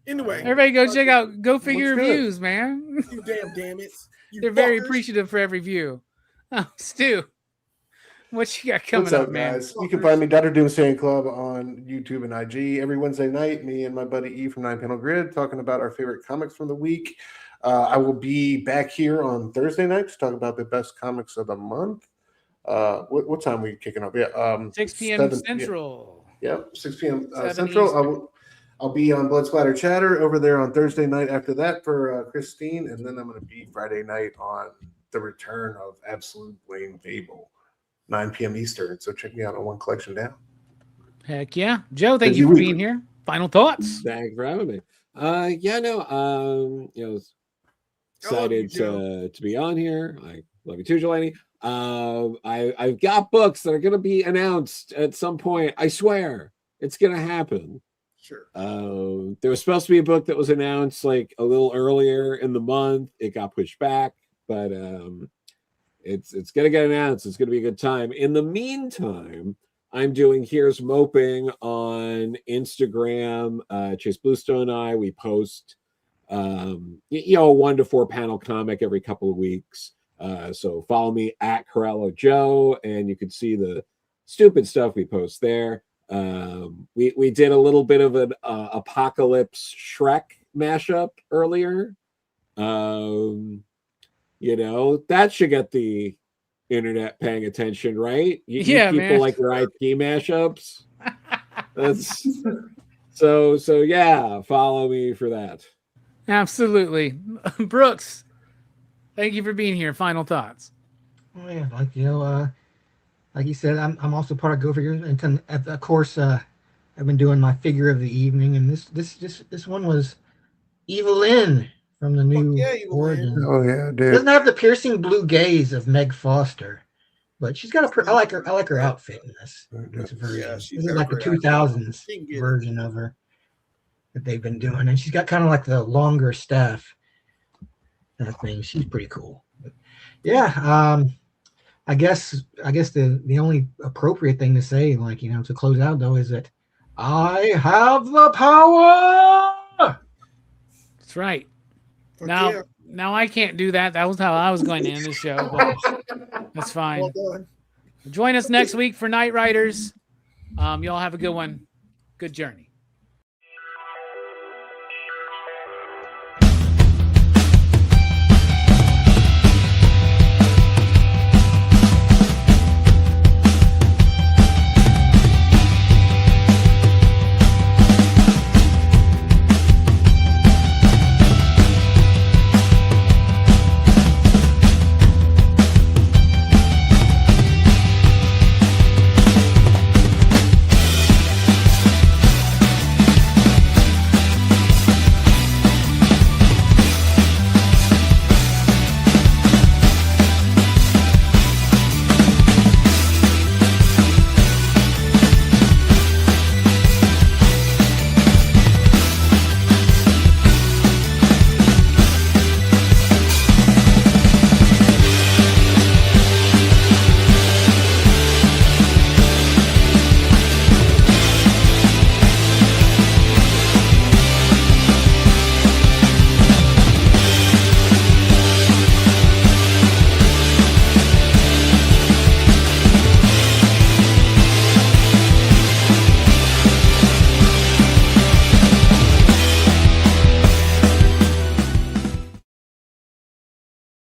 Anyway, everybody go check out Go Figure Reviews, man. You damn it. They're very appreciative for every view. Oh, Stu. What you got coming What's up, man? guys? You can find me, Dr. Doomsday Club, on YouTube and IG every Wednesday night. Me and my buddy E from 9 Panel Grid talking about our favorite comics from the week. I will be back here on Thursday night to talk about the best comics of the month. What time are we kicking off? Yeah, 6 p.m. Central. Yeah, 6 p.m. 7 Central. Eastern. I'll be on Blood Splatter Chatter over there on Thursday night after that for Christine, and then I'm going to be Friday night on the return of Absolute Blaine Fable, 9 p.m. Eastern. So check me out on One Collection Down. Heck yeah. Joe, thank you for being here. Final thoughts. Thanks for having me. Excited to be on here. I love you too, Jelani. I've got books that are going to be announced at some point. I swear it's going to happen. Sure. There was supposed to be a book that was announced like a little earlier in the month. It got pushed back, but it's going to get announced. It's going to be a good time. In the meantime, I'm doing Here's Moping on Instagram. Chase Bluestone and I, we post a 1 to 4 panel comic every couple of weeks. So follow me at Corello Joe, and you can see the stupid stuff we post there. We did a little bit of an Apocalypse Shrek mashup earlier. That should get the internet paying attention, right? You people man. Like your IP mashups. That's so yeah. Follow me for that. Absolutely, Brooks. Thank you for being here. Final thoughts. Oh yeah, like you said, I'm also part of Go Figures, and of course, I've been doing my figure of the evening, and this one was Evelyn from the new Origins. Oh yeah, dude. It doesn't have the piercing blue gaze of Meg Foster, but she's got I like her outfit in this version. Yeah, this is like the 2000s version of her that they've been doing, and she's got kind of like the longer staff thing. She's pretty cool. But yeah, I guess the only appropriate thing to say, to close out though, is that I have the power. That's right. Now I can't do that. That was how I was going to end the show, but that's fine. Well, join us next week for Night Riders. Y'all have a good one. Good journey.